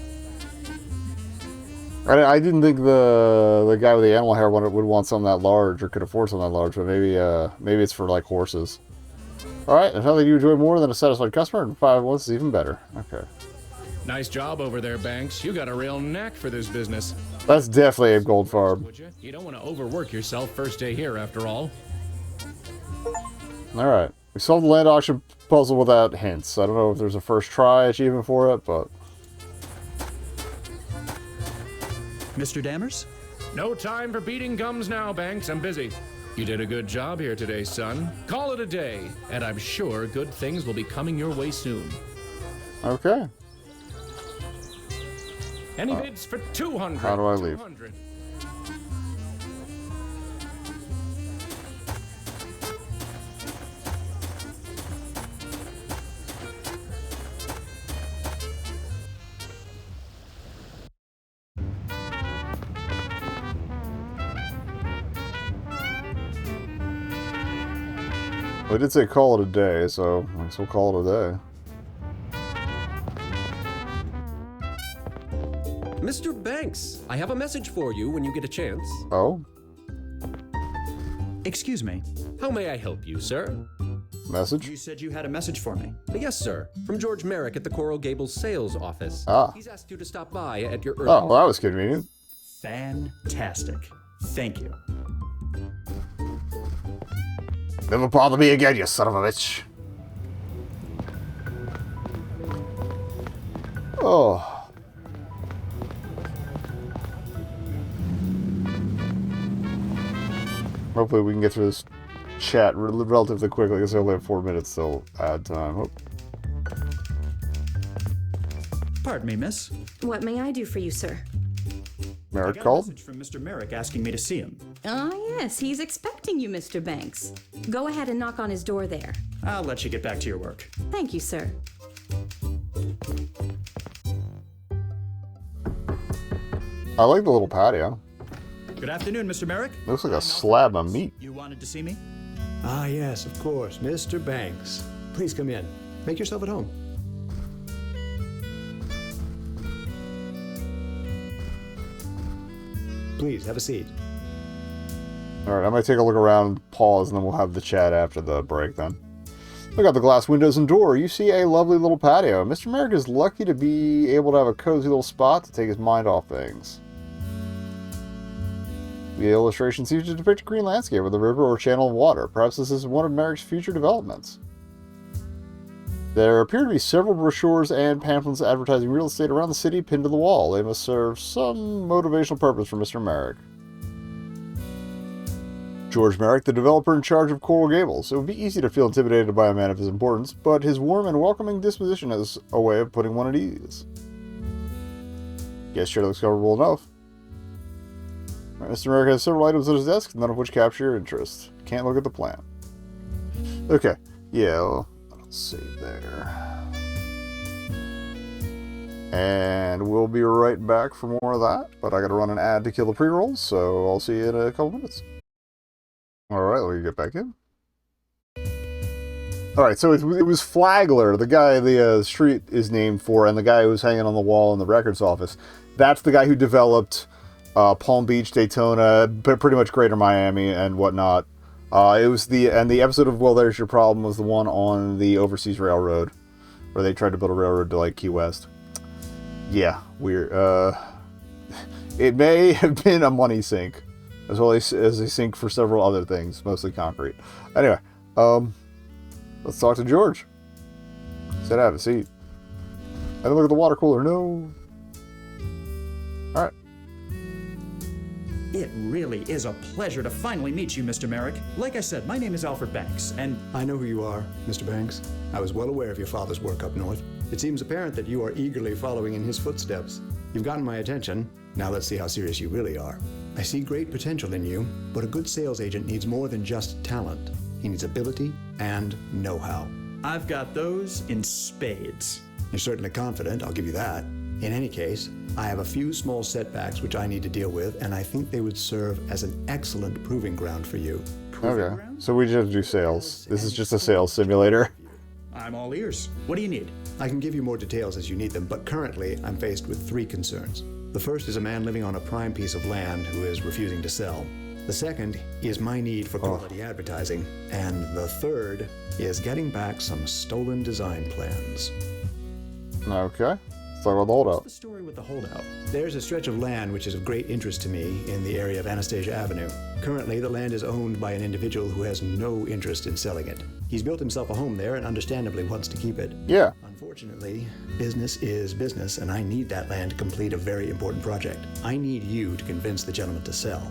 I didn't think the guy with the animal hair would want something that large or could afford something that large, but maybe it's for like horses. Alright, if nothing you enjoy more than a satisfied customer, and 5 months is even better. Okay. Nice job over there, Banks. You got a real knack for this business. That's definitely a gold farm. Would you? You don't want to overwork yourself first day here, after all. Alright. We solved the land auction puzzle without hints. I don't know if there's a first try achievement for it, but... Mr. Dammers? No time for beating gums now, Banks. I'm busy. You did a good job here today, son. Call it a day, and I'm sure good things will be coming your way soon. Okay. Any bids for 200? How do I leave? 200. Well, I did say call it a day, so I guess we'll call it a day. Mr. Banks, I have a message for you when you get a chance. Oh? Excuse me. How may I help you, sir? Message? You said you had a message for me. Yes, sir. From George Merrick at the Coral Gables sales office. Ah. He's asked you to stop by at your Oh, earliest... well, that was convenient. Fantastic. Thank you. Never bother me again, you son of a bitch. Oh. Hopefully we can get through this chat relatively quickly, because I only have 4 minutes till ad time. Oh. Pardon me, miss. What may I do for you, sir? Merrick I got a called? message from Mr. Merrick asking me to see him. Ah, yes, he's expecting you, Mr. Banks. Go ahead and knock on his door there. I'll let you get back to your work. Thank you, sir. I like the little patio. Good afternoon, Mr. Merrick. Looks like a slab of meat. You wanted to see me? Ah, yes, of course. Mr. Banks. Please come in. Make yourself at home. Please, have a seat. Alright, I might take a look around, pause, and then we'll have the chat after the break then. Look out the glass windows and door. You see a lovely little patio. Mr. Merrick is lucky to be able to have a cozy little spot to take his mind off things. The illustration seems to depict a green landscape with a river or channel of water. Perhaps this is one of Merrick's future developments. There appear to be several brochures and pamphlets advertising real estate around the city pinned to the wall. They must serve some motivational purpose for Mr. Merrick. George Merrick, the developer in charge of Coral Gables. It would be easy to feel intimidated by a man of his importance, but his warm and welcoming disposition is a way of putting one at ease. Guess sure looks comfortable enough. Mr. Merrick has several items on his desk, none of which capture your interest. Can't look at the plan. Okay, yeah, well, I'll save there. And we'll be right back for more of that, but I gotta run an ad to kill the pre-rolls, so I'll see you in a couple minutes. Alright, let me get back in. Alright, so it was Flagler, the guy the street is named for, and the guy who was hanging on the wall in the records office. That's the guy who developed Palm Beach, Daytona, but pretty much Greater Miami and whatnot. It was the episode of Well, There's Your Problem was the one on the Overseas Railroad, where they tried to build a railroad to like Key West. Yeah, weird. It may have been a money sink, as well as a sink for several other things, mostly concrete. Anyway, let's talk to George. Sit, have a seat. And look at the water cooler. No. All right. It really is a pleasure to finally meet you, Mr. Merrick. Like I said, my name is Alfred Banks, and... I know who you are, Mr. Banks. I was well aware of your father's work up north. It seems apparent that you are eagerly following in his footsteps. You've gotten my attention. Now let's see how serious you really are. I see great potential in you, but a good sales agent needs more than just talent. He needs ability and know-how. I've got those in spades. You're certainly confident, I'll give you that. In any case, I have a few small setbacks which I need to deal with, and I think they would serve as an excellent proving ground for you. Okay, so we just do sales. This is just a sales simulator. I'm all ears. What do you need? I can give you more details as you need them, but currently I'm faced with 3 concerns. The first is a man living on a prime piece of land who is refusing to sell. The second is my need for quality advertising. And the third is getting back some stolen design plans. Okay. Let's talk about the holdout. What's the story with the holdout? There's a stretch of land which is of great interest to me in the area of Anastasia Avenue. Currently, the land is owned by an individual who has no interest in selling it. He's built himself a home there and understandably wants to keep it. Yeah. Unfortunately, business is business, and I need that land to complete a very important project. I need you to convince the gentleman to sell.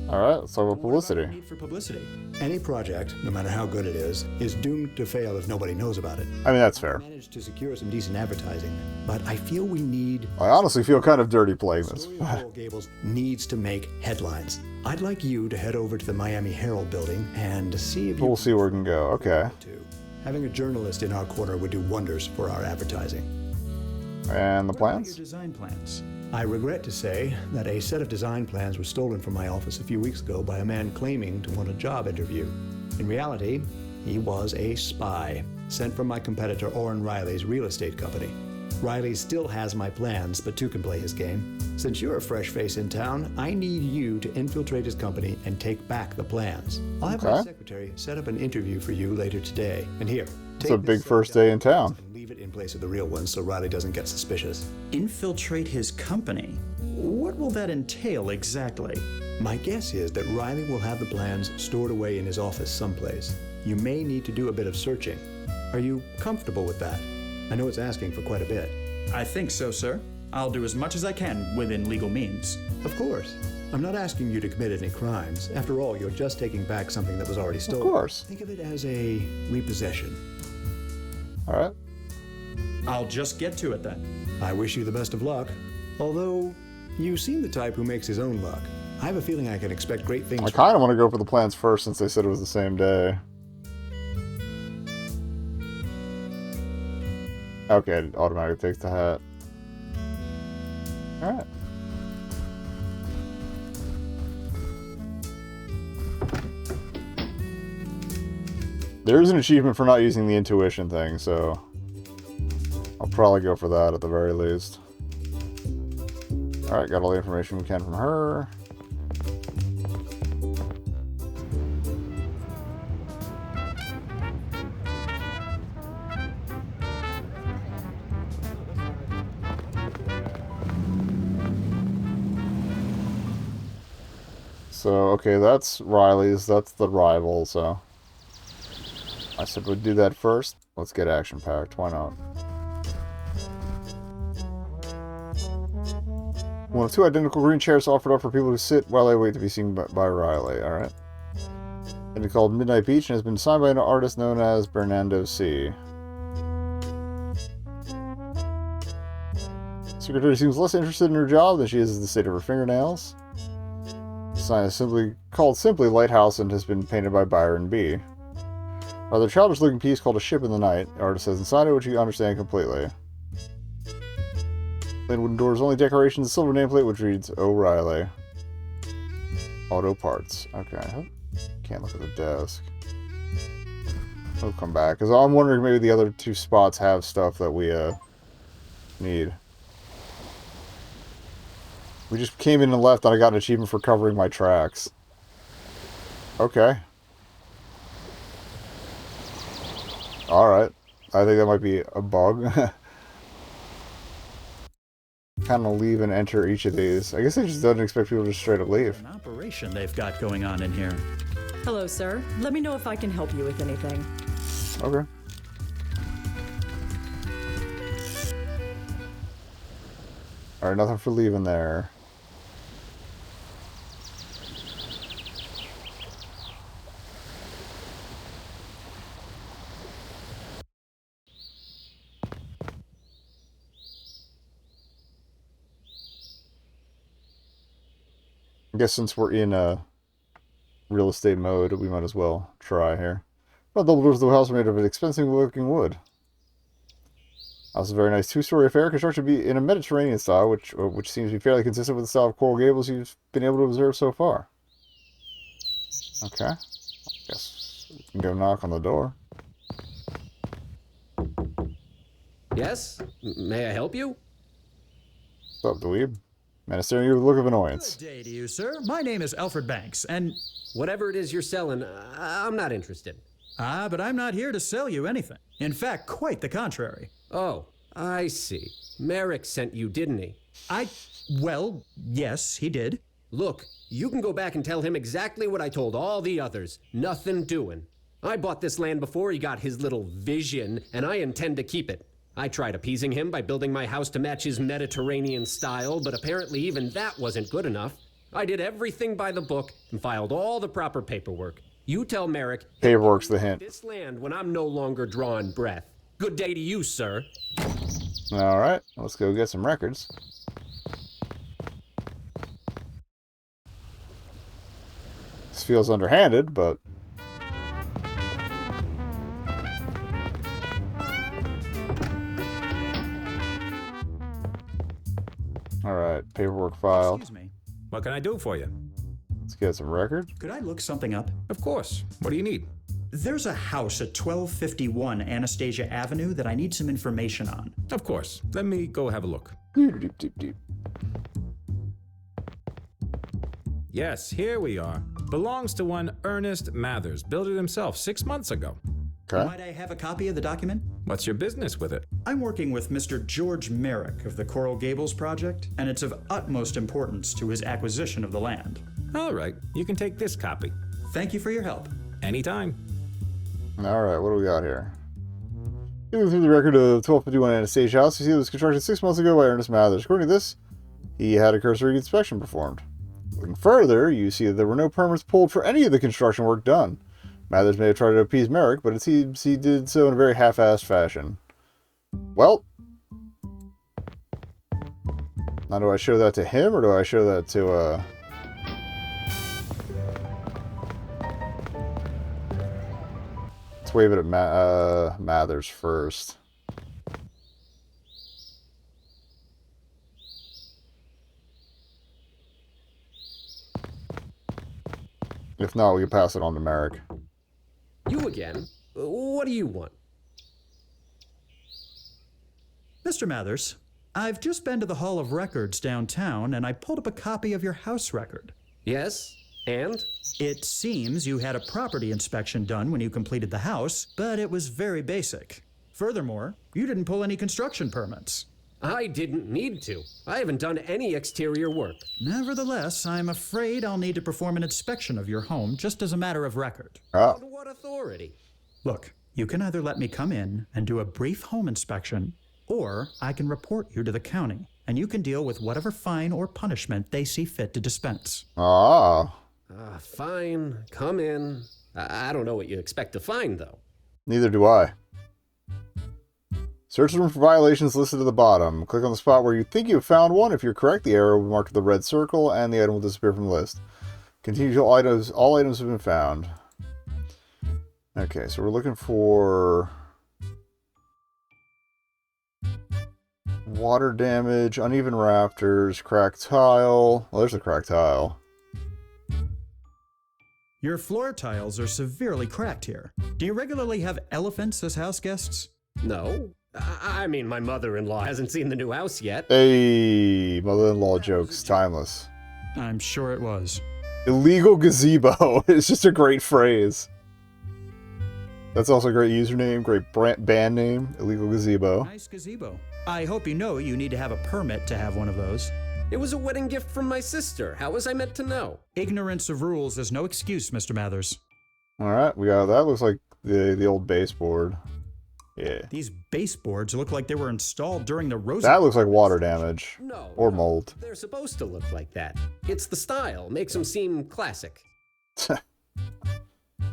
Alright, let's talk about publicity. What about the need for publicity? Any project, no matter how good it is doomed to fail if nobody knows about it. I mean, that's fair. I managed to secure some decent advertising, but I feel we need... I honestly feel kind of dirty playing this. The story of Coral Gables needs to make headlines. I'd like you to head over to the Miami Herald building and see if you... We'll see where we can go, okay. Having a journalist in our corner would do wonders for our advertising. And the What about plans? your design plans? I regret to say that a set of design plans were stolen from my office a few weeks ago by a man claiming to want a job interview. In reality, he was a spy, sent from my competitor Orrin Riley's real estate company. Riley still has my plans, but two can play his game. Since you're a fresh face in town, I need you to infiltrate his company and take back the plans. I'll have my secretary set up an interview for you later today. And here, it's a big first day in town. And leave it in place of the real one so Riley doesn't get suspicious. Infiltrate his company? What will that entail exactly? My guess is that Riley will have the plans stored away in his office someplace. You may need to do a bit of searching. Are you comfortable with that? I know it's asking for quite a bit. I think so, sir. I'll do as much as I can within legal means. Of course. I'm not asking you to commit any crimes. After all, you're just taking back something that was already stolen. Of course. Think of it as a repossession. All right. I'll just get to it then. I wish you the best of luck. Although, you seem the type who makes his own luck. I have a feeling I can expect great things. I kind of want to go for the plans first since they said it was the same day. Okay, it automatically takes the hat. Alright. There is an achievement for not using the intuition thing, so I'll probably go for that at the very least. Alright, got all the information we can from her. So, okay, that's Riley's, that's the rival, so I said we'd do that first. Let's get action-packed, why not? One of two identical green chairs offered up for people who sit while they wait to be seen by Riley, alright? It's called Midnight Beach and has been signed by an artist known as Bernardo C. Secretary seems less interested in her job than she is in the state of her fingernails. The sign is simply Lighthouse and has been painted by Byron B. Rather childish looking piece called A Ship in the Night. The artist says inside it, which you understand completely. Plain wooden doors, only decorations, a silver nameplate which reads O'Reilly. Auto parts. Okay. Can't look at the desk. We'll come back. Because I'm wondering maybe the other two spots have stuff that we need. We just came in and left and I got an achievement for covering my tracks. Okay. Alright. I think that might be a bug. Kind of leave and enter each of these. I guess they just don't expect people to just straight up leave. An operation they've got going on in here. Hello, sir. Let me know if I can help you with anything. Okay. Alright, nothing for leaving there. I guess since we're in real estate mode, we might as well try here. Well, double doors of the house are made of expensive looking wood. House is a very nice two-story affair, constructed to be in a Mediterranean style, which seems to be fairly consistent with the style of Coral Gables you've been able to observe so far. Okay. I guess we can go knock on the door. Yes? May I help you? What's up, dweeb? Man is staring at you with a look of annoyance. Good day to you, sir. My name is Alfred Banks, and... Whatever it is you're selling, I'm not interested. Ah, but I'm not here to sell you anything. In fact, quite the contrary. Oh, I see. Merrick sent you, didn't he? Well, yes, he did. Look, you can go back and tell him exactly what I told all the others. Nothing doing. I bought this land before he got his little vision, and I intend to keep it. I tried appeasing him by building my house to match his Mediterranean style, but apparently even that wasn't good enough. I did everything by the book and filed all the proper paperwork. You tell Merrick... Paperwork's the hint. ...this land when I'm no longer drawing breath. Good day to you, sir. Alright, let's go get some records. This feels underhanded, but... Alright, paperwork filed. Excuse me. What can I do for you? Let's get some records. Could I look something up? Of course. What do you need? There's a house at 1251 Anastasia Avenue that I need some information on. Of course. Let me go have a look. Deep. Yes, here we are. Belongs to one Ernest Mathers. Built it himself 6 months ago. Okay. Might I have a copy of the document? What's your business with it? I'm working with Mr. George Merrick of the Coral Gables project, and it's of utmost importance to his acquisition of the land. All right, you can take this copy. Thank you for your help. Anytime. All right, what do we got here? Looking through the record of 1251 Anastasia House, you see it was constructed 6 months ago by Ernest Mathers. According to this, he had a cursory inspection performed. Looking further, you see that there were no permits pulled for any of the construction work done. Mathers may have tried to appease Merrick, but it seems he did so in a very half-assed fashion. Well, now do I show that to him, or do I show that to, Let's wave it at Mathers first. If not, we can pass it on to Merrick. You again? What do you want? Mr. Mathers, I've just been to the Hall of Records downtown, and I pulled up a copy of your house record. Yes? And? It seems you had a property inspection done when you completed the house, but it was very basic. Furthermore, you didn't pull any construction permits. I didn't need to. I haven't done any exterior work. Nevertheless, I'm afraid I'll need to perform an inspection of your home just as a matter of record. Ah. On what authority? Look, you can either let me come in and do a brief home inspection, or I can report you to the county, and you can deal with whatever fine or punishment they see fit to dispense. Ah. Fine. Come in. I don't know what you expect to find, though. Neither do I. Search the room for violations listed at the bottom. Click on the spot where you think you have found one. If you're correct, the arrow will be marked with a red circle, and the item will disappear from the list. Continue till all items have been found. Okay, so we're looking for water damage, uneven rafters, cracked tile. Well, there's a cracked tile. Your floor tiles are severely cracked here. Do you regularly have elephants as house guests? No. I mean, my mother-in-law hasn't seen the new house yet. Hey, mother-in-law jokes, timeless. I'm sure it was. Illegal gazebo is just a great phrase. That's also a great username, great band name, Illegal Gazebo. Nice gazebo. I hope you know you need to have a permit to have one of those. It was a wedding gift from my sister. How was I meant to know? Ignorance of rules is no excuse, Mr. Mathers. Alright, we got that. Looks like the old baseboard. Yeah. These baseboards look like they were installed during the Rosewater. That looks like water damage. No. Or mold. They're supposed to look like that. It's the style. Makes them seem classic.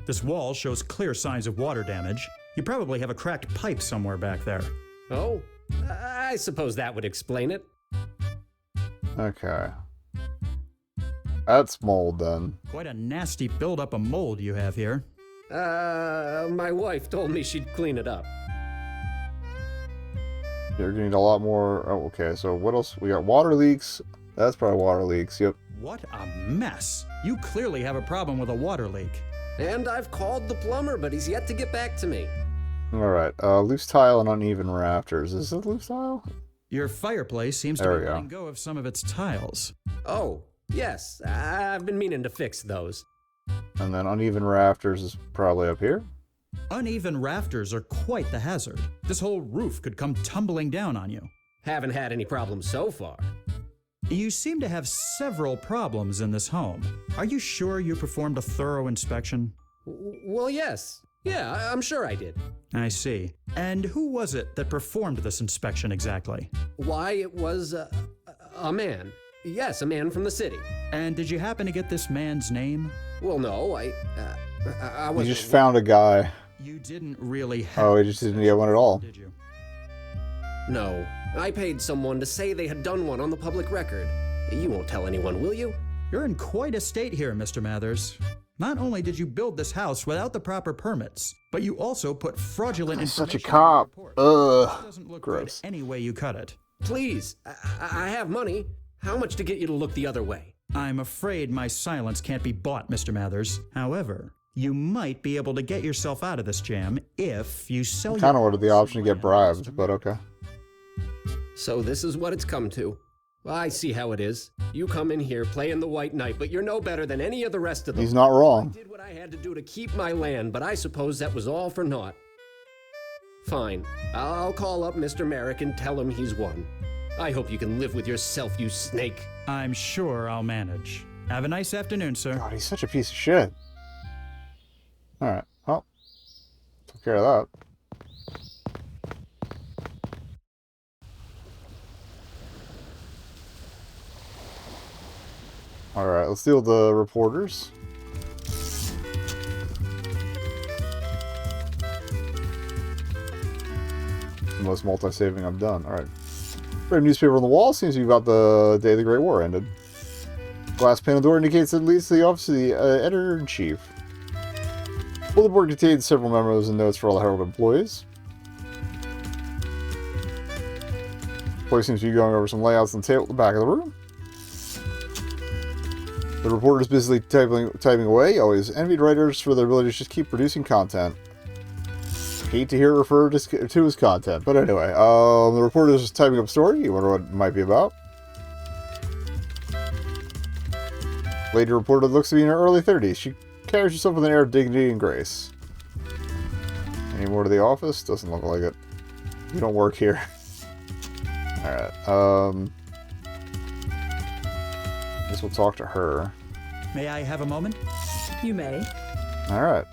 This wall shows clear signs of water damage. You probably have a cracked pipe somewhere back there. Oh? I suppose that would explain it. Okay. That's mold then. Quite a nasty buildup of mold you have here. My wife told me she'd clean it up. You're gonna need a lot more. Oh, okay, so what else? We got water leaks. That's probably water leaks, yep. What a mess. You clearly have a problem with a water leak. And I've called the plumber, but he's yet to get back to me. Alright, loose tile and uneven rafters. Is it loose tile? Your fireplace seems to be letting go of some of its tiles. Oh, yes. I've been meaning to fix those. And then uneven rafters is probably up here. Uneven rafters are quite the hazard. This whole roof could come tumbling down on you. Haven't had any problems so far. You seem to have several problems in this home. Are you sure you performed a thorough inspection? Well, yes. Yeah, I'm sure I did. I see. And who was it that performed this inspection exactly? Why, it was a man. Yes, a man from the city. And did you happen to get this man's name? Well, no, I wasn't. You just found a guy. You didn't really have... Oh, he just didn't get one at all. Did you? No. I paid someone to say they had done one on the public record. You won't tell anyone, will you? You're in quite a state here, Mr. Mathers. Not only did you build this house without the proper permits, but you also put fraudulent information. Such a cop. Ugh. It doesn't look gross. good any way you cut it. Please, I have money. How much to get you to look the other way? I'm afraid my silence can't be bought, Mr. Mathers. However, You might be able to get yourself out of this jam if you sell I kind of wanted the option to get bribed, but okay. So this is what it's come to. Well, I see how it is. You come in here playing the White Knight, but you're no better than any of the rest of them. He's not wrong. I did what I had to do to keep my land, but I suppose that was all for naught. Fine. I'll call up Mr. Merrick and tell him he's won. I hope you can live with yourself, you snake. I'm sure I'll manage. Have a nice afternoon, sir. God, he's such a piece of shit. Alright, well, took care of that. Alright, let's deal with the reporters. The most multi-saving I've done. Alright. Brave newspaper on the wall seems to be about the day the Great War ended. Glass panel door indicates that it leads to the office of the editor-in-chief. Bulletin board contains several memos and notes for all the Herald employees. Employee seems to be going over some layouts on the table at the back of the room. The reporter is busily typing away. Always envied writers for their ability to just keep producing content. Hate to hear it referred to his content, but anyway, the reporter is just typing up a story. You wonder what it might be about. Lady reporter looks to be in her early 30s. She carries herself with an air of dignity and grace. Any more to the office? Doesn't look like it. You don't work here. Alright, guess we'll talk to her. May I have a moment? You may. Alright.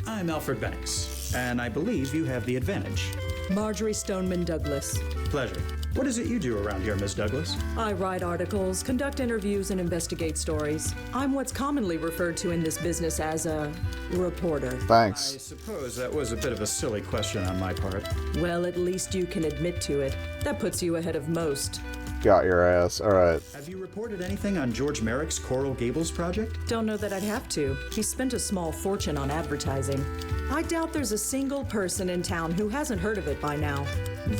I'm Alfred Banks, and I believe you have the advantage. Marjorie Stoneman Douglas. Pleasure. What is it you do around here, Miss Douglas? I write articles, conduct interviews, and investigate stories. I'm what's commonly referred to in this business as a reporter. Thanks. I suppose that was a bit of a silly question on my part. Well, at least you can admit to it. That puts you ahead of most. Got your ass. Alright. Have you reported anything on George Merrick's Coral Gables project? Don't know that I'd have to. He spent a small fortune on advertising. I doubt there's a single person in town who hasn't heard of it by now.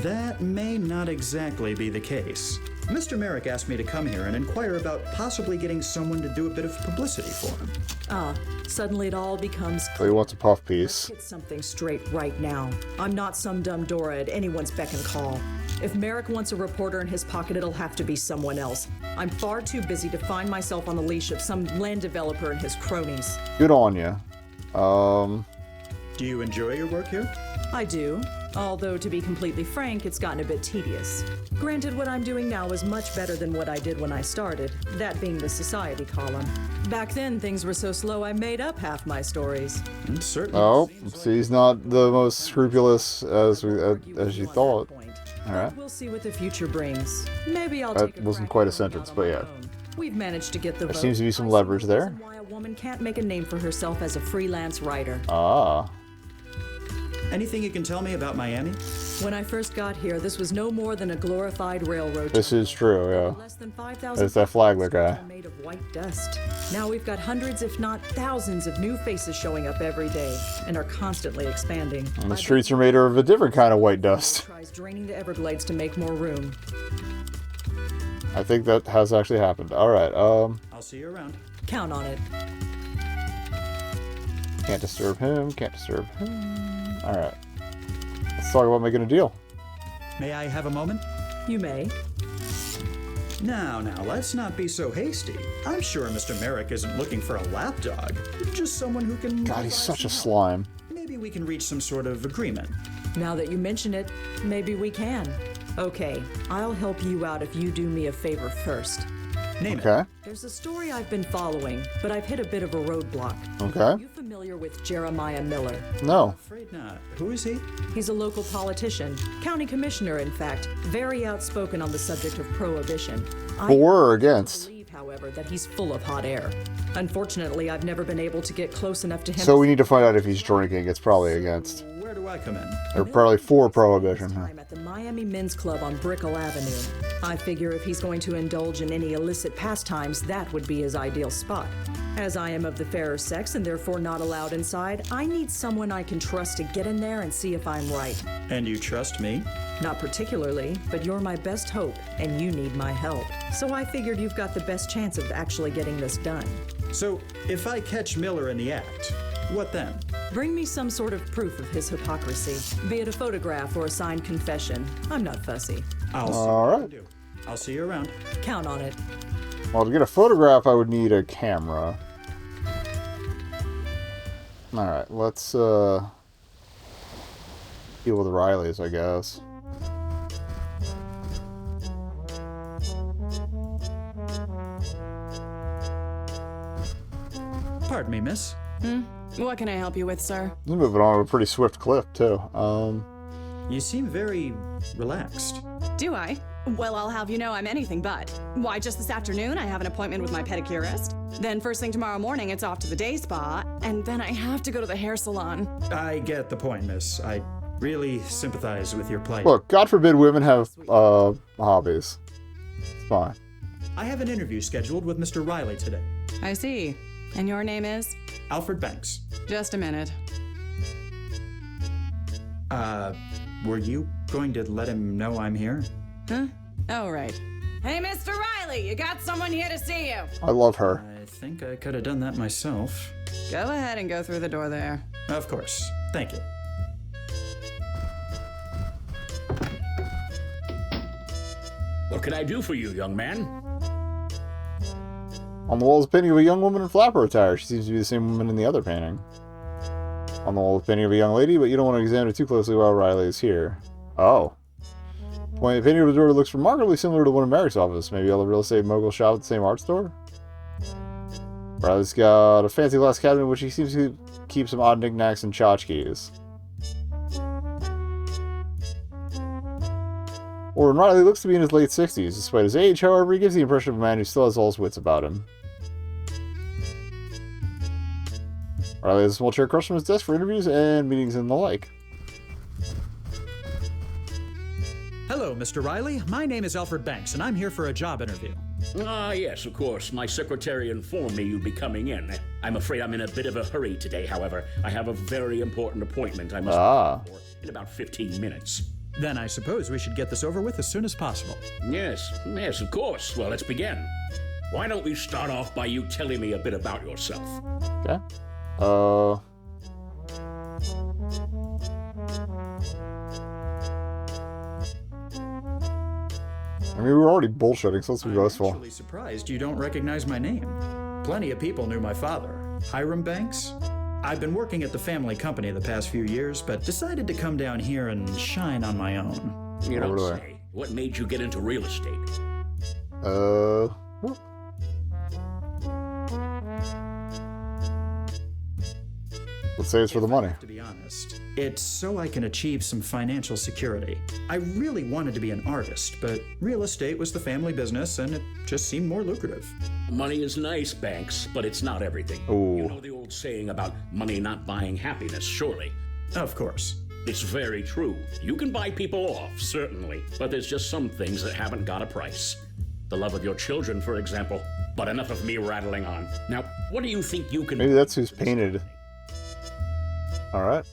That may not exactly be the case. Mr. Merrick asked me to come here and inquire about possibly getting someone to do a bit of publicity for him. Ah, suddenly it all becomes So he wants a puff piece. Let's get something straight right now. I'm not some dumb Dora at anyone's beck and call. If Merrick wants a reporter in his pocket, it'll have to be someone else. I'm far too busy to find myself on the leash of some land developer and his cronies. Good on you. Do you enjoy your work here? I do. Although, to be completely frank, it's gotten a bit tedious. Granted, what I'm doing now is much better than what I did when I started, that being the society column. Back then, things were so slow I made up half my stories. Certainly. Oh, see, he's not the most scrupulous as you thought. Alright. We'll see what the future brings. Maybe I'll That take a wasn't crack quite a at it sentence, on but my yeah. own. We've managed to get the There vote. seems to be some I see leverage no there. reason why a woman can't make a name for herself as a freelance writer. Ah. Anything you can tell me about Miami? When I first got here, this was no more than a glorified railroad. This is true, yeah. Less than 5,000 There's that Flagler guy. made of white dust. Now we've got hundreds, if not thousands, of new faces showing up every day and are constantly expanding. And the streets are made of a different kind of white dust. Tries draining the Everglades to make more room. I think that has actually happened. Alright, I'll see you around. Count on it. can't disturb him, can't disturb him. Alright. Let's talk about making a deal. May I have a moment? You may. Now, let's not be so hasty. I'm sure Mr. Merrick isn't looking for a lapdog. Just someone who can... God, he's such a slime. Maybe we can reach some sort of agreement. Now that you mention it, maybe we can. Okay, I'll help you out if you do me a favor first. Name Okay. it. There's a story I've been following, but I've hit a bit of a roadblock. Okay. You familiar with Jeremiah Miller? No. Afraid not. Who is he? He's a local politician, county commissioner, in fact, very outspoken on the subject of prohibition. For or against? I believe, however, that he's full of hot air. Unfortunately, I've never been able to get close enough to him. So we need to find out if he's drinking. It's probably against. Where do I come in? Or probably for prohibition. Time at the Miami Men's Club on Brickell Avenue. I figure if he's going to indulge in any illicit pastimes, that would be his ideal spot. As I am of the fairer sex and therefore not allowed inside, I need someone I can trust to get in there and see if I'm right. And you trust me? Not particularly, but you're my best hope, and you need my help. So I figured you've got the best chance of actually getting this done. So, if I catch Miller in the act, What then? Bring me some sort of proof of his hypocrisy, be it a photograph or a signed confession. I'm not fussy. I'll see you around. Count on it. Well, to get a photograph, I would need a camera. Alright, let's, deal with Riley's, I guess. Pardon me, miss. What can I help you with, sir? He's moving on at a pretty swift clip, too. You seem very relaxed. Do I? Well, I'll have you know I'm anything but. Why, just this afternoon I have an appointment with my pedicurist. Then first thing tomorrow morning it's off to the day spa. And then I have to go to the hair salon. I get the point, miss. I really sympathize with your plight. Look, God forbid women have, hobbies. It's fine. I have an interview scheduled with Mr. Riley today. I see. And your name is? Alfred Banks. Just a minute. Were you going to let him know I'm here? Huh? Oh, right. Hey, Mr. Riley, you got someone here to see you. I love her. I think I could have done that myself. Go ahead and go through the door there. Of course. Thank you. What can I do for you, young man? On the wall is a painting of a young woman in flapper attire. She seems to be the same woman in the other painting. On the wall is a painting of a young lady, but you don't want to examine it too closely while Riley is here. Oh. The painting of the door looks remarkably similar to one in Merrick's office. Maybe all the real estate mogul shop at the same art store? Riley's got a fancy glass cabinet in which he seems to keep some odd knickknacks and tchotchkes. Warren Riley looks to be in his late 60s. Despite his age, however, he gives the impression of a man who still has all his wits about him. Riley has a small chair across from his desk for interviews and meetings and the like. Hello, Mr. Riley. My name is Alfred Banks, and I'm here for a job interview. Ah, yes, of course. My secretary informed me you'd be coming in. I'm afraid I'm in a bit of a hurry today, however. I have a very important appointment I must be for in about 15 minutes. Then I suppose we should get this over with as soon as possible. Yes, of course. Well, let's begin. Why don't we start off by you telling me a bit about yourself? Okay. I mean, we were already bullshitting, so let's be boastful. I'm actually surprised you don't recognize my name. Plenty of people knew my father, Hiram Banks. I've been working at the family company the past few years, but decided to come down here and shine on my own. You don't say. What made you get into real estate? Let's say it's for the money. To be honest, it's so I can achieve some financial security. I really wanted to be an artist, but real estate was the family business, and it just seemed more lucrative. Money is nice, Banks, but it's not everything. Ooh. You know the old saying about money not buying happiness, surely? Of course. It's very true. You can buy people off, certainly, but there's just some things that haven't got a price. The love of your children, for example. But enough of me rattling on. Now, what do you think you can... Maybe that's who's painted. Alright,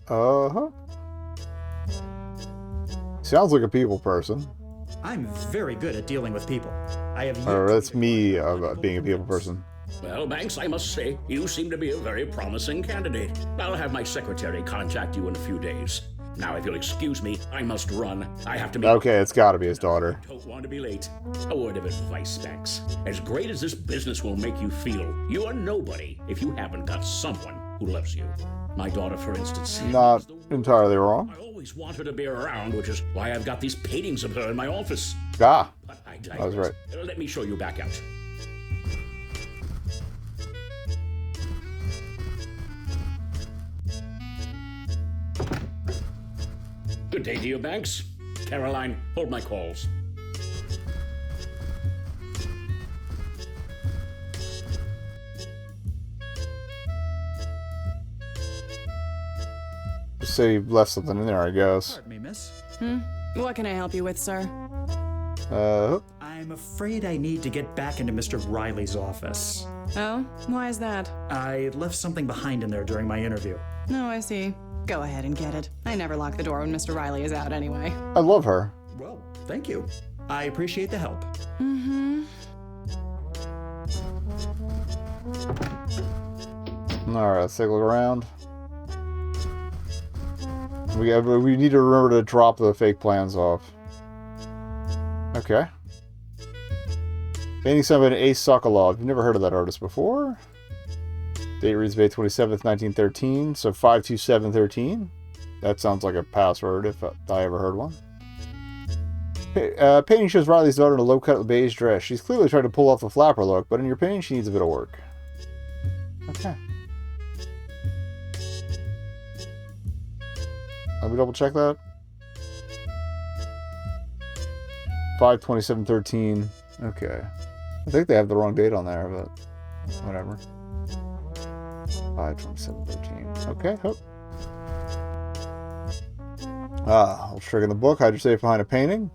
sounds like a people person. I'm very good at dealing with people. I have that's me being a people person. Well, Banks, I must say, you seem to be a very promising candidate. I'll have my secretary contact you in a few days. Now, if you'll excuse me, I must run. I have to meet... Okay, it's gotta be his daughter. I don't want to be late. A word of advice, Banks. As great as this business will make you feel, you are nobody if you haven't got someone who loves you. My daughter, for instance... Not entirely wrong. I always want her to be around, which is why I've got these paintings of her in my office. Ah, But I was right. Let me show you back out. Good day to you, Banks. Caroline, hold my calls. Just say you left something in there, I guess. Pardon me, miss. What can I help you with, sir? I'm afraid I need to get back into Mr. Riley's office. Oh? Why is that? I left something behind in there during my interview. Oh, I see. Go ahead and get it. I never lock the door when Mr. Riley is out anyway. I love her. Well, thank you. I appreciate the help. Alright, let's take a look around. We need to remember to drop the fake plans off. Okay. Painting signed by Ace Sokolov. You've never heard of that artist before? Date reads May 27th, 1913. So 52713. That sounds like a password if I ever heard one. Painting shows Riley's daughter in a low-cut beige dress. She's clearly trying to pull off the flapper look, but in your opinion, she needs a bit of work. Okay. Let me double check that. 52713. Okay. I think they have the wrong date on there, but whatever. 52713. Okay, hope. I'll trick in the book. Hide your safe behind a painting.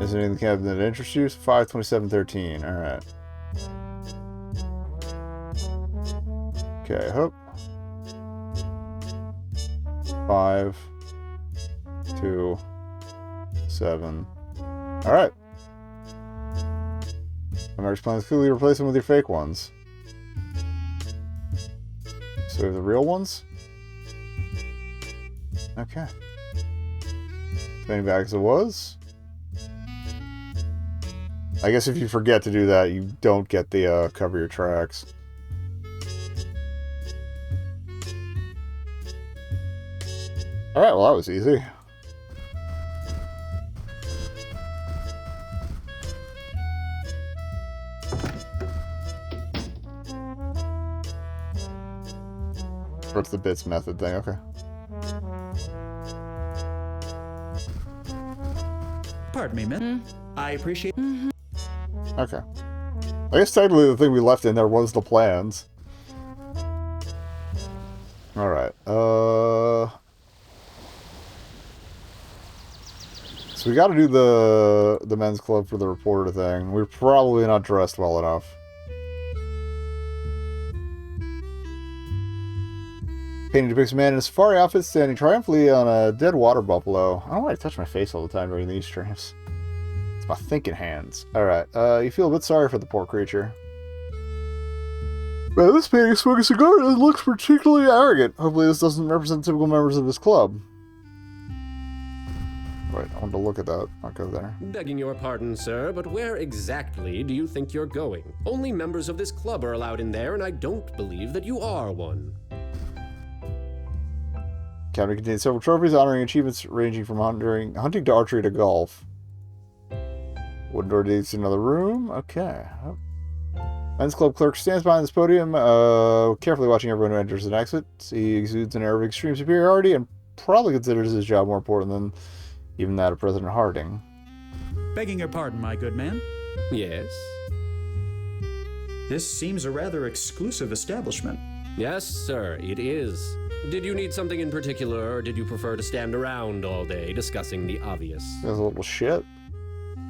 Is there anything in the cabinet that interests you? 52713. Alright. Okay, hope. 5, 2, 7. Alright. America's plans clearly replace them with your fake ones. So we have the real ones? Okay. Painting back as it was. I guess if you forget to do that, you don't get the cover your tracks. Alright, well that was easy. What's the bits method thing? Okay. Pardon me, man. I appreciate... Okay. I guess technically the thing we left in there was the plans. Alright, so we gotta do the men's club for the reporter thing. We're probably not dressed well enough. Painting depicts a man in a safari outfit standing triumphantly on a dead water buffalo. I don't know why I touch my face all the time during these streams. It's my thinking hands. Alright, you feel a bit sorry for the poor creature. Man, this painting smoking a cigar and looks particularly arrogant. Hopefully this doesn't represent typical members of this club. Wait, I want to look at that. I'll go there. Begging your pardon, sir, but where exactly do you think you're going? Only members of this club are allowed in there, and I don't believe that you are one. Cabinet contains several trophies honoring achievements ranging from hunting to archery to golf. Wooden door leads to another room. Okay. Oh. Men's club clerk stands behind this podium, carefully watching everyone who enters and exits. He exudes an air of extreme superiority and probably considers his job more important than even that of President Harding. Begging your pardon, my good man. Yes? This seems a rather exclusive establishment. Yes, sir, it is. Did you need something in particular, or did you prefer to stand around all day discussing the obvious? That's a little shit.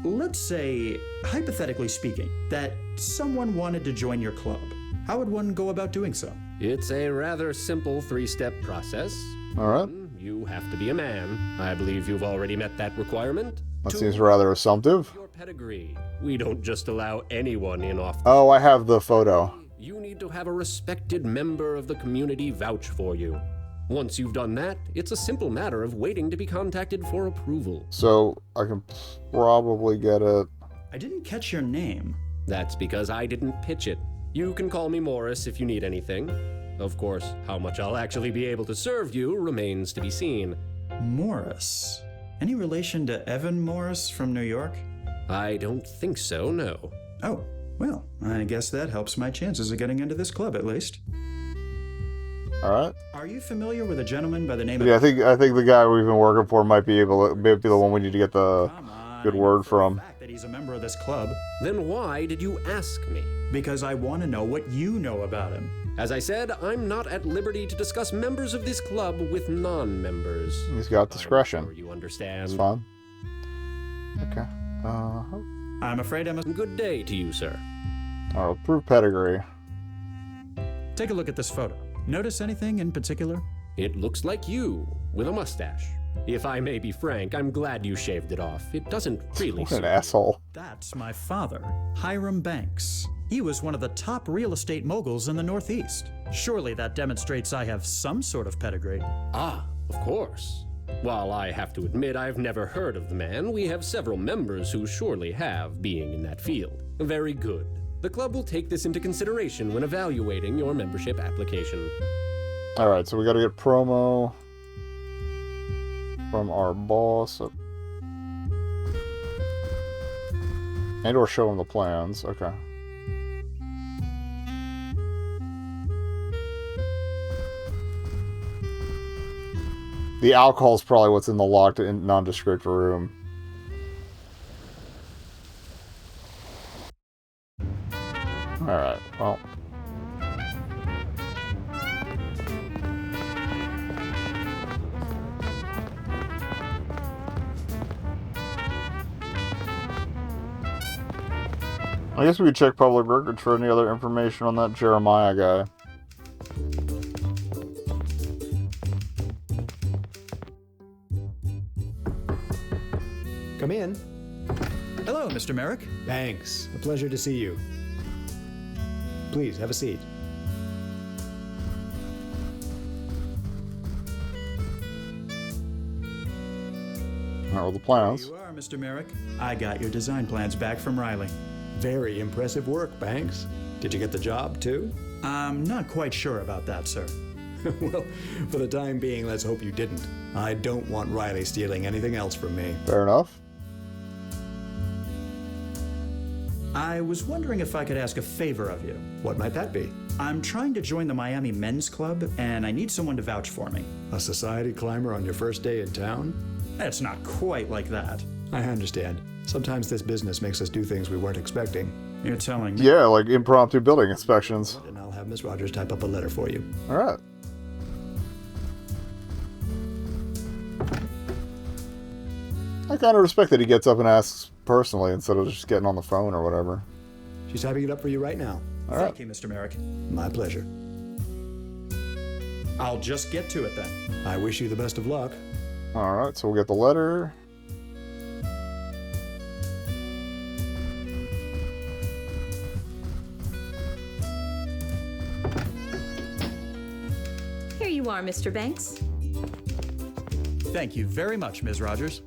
Let's say, hypothetically speaking, that someone wanted to join your club. How would one go about doing so? It's a rather simple three-step process. Alright. You have to be a man. I believe you've already met that requirement. That seems rather assumptive. Your pedigree. We don't just allow anyone in off. Oh, I have the photo. You need to have a respected member of the community vouch for you. Once you've done that, it's a simple matter of waiting to be contacted for approval. So, I can probably get it. I didn't catch your name. That's because I didn't pitch it. You can call me Morris if you need anything. Of course, how much I'll actually be able to serve you remains to be seen. Morris? Any relation to Evan Morris from New York? I don't think so, no. Oh, well, I guess that helps my chances of getting into this club at least. Alright. Are you familiar with a gentleman by the name of... Yeah, I think the guy we've been working for might be the one we need to get the good word from. The fact that he's a member of this club. Then why did you ask me? Because I want to know what you know about him. As I said, I'm not at liberty to discuss members of this club with non-members. He's got discretion. I'm sure you understand. It's fine. Okay. I'm afraid I must... Good day to you, sir. I'll prove pedigree. Take a look at this photo. Notice anything in particular? It looks like you, with a mustache. If I may be frank, I'm glad you shaved it off. It doesn't really What an asshole. That's my father, Hiram Banks. He was one of the top real estate moguls in the Northeast. Surely that demonstrates I have some sort of pedigree. Ah, of course. While I have to admit I've never heard of the man, we have several members who surely have, being in that field. Very good. The club will take this into consideration when evaluating your membership application. Alright, so we gotta get promo from our boss. And or show him the plans. Okay. The alcohol's probably what's in the locked and nondescript room. Alright, well. I guess we could check public records for any other information on that Jeremiah guy. Come in. Hello, Mr. Merrick. Thanks. A pleasure to see you. Please, have a seat. All the plans. Here you are, Mr. Merrick. I got your design plans back from Riley. Very impressive work, Banks. Did you get the job, too? I'm not quite sure about that, sir. Well, for the time being, let's hope you didn't. I don't want Riley stealing anything else from me. Fair enough. I was wondering if I could ask a favor of you. What might that be? I'm trying to join the Miami Men's Club, and I need someone to vouch for me. A society climber on your first day in town? It's not quite like that. I understand. Sometimes this business makes us do things we weren't expecting. You're telling me? Yeah, like impromptu building inspections. And I'll have Miss Rogers type up a letter for you. Alright. I kind of respect that he gets up and asks personally instead of just getting on the phone or whatever. She's typing it up for you right now. All right. Thank you, Mr. Merrick. My pleasure. I'll just get to it then. I wish you the best of luck. Alright, so we'll get the letter. Here you are, Mr. Banks. Thank you very much, Ms. Rogers.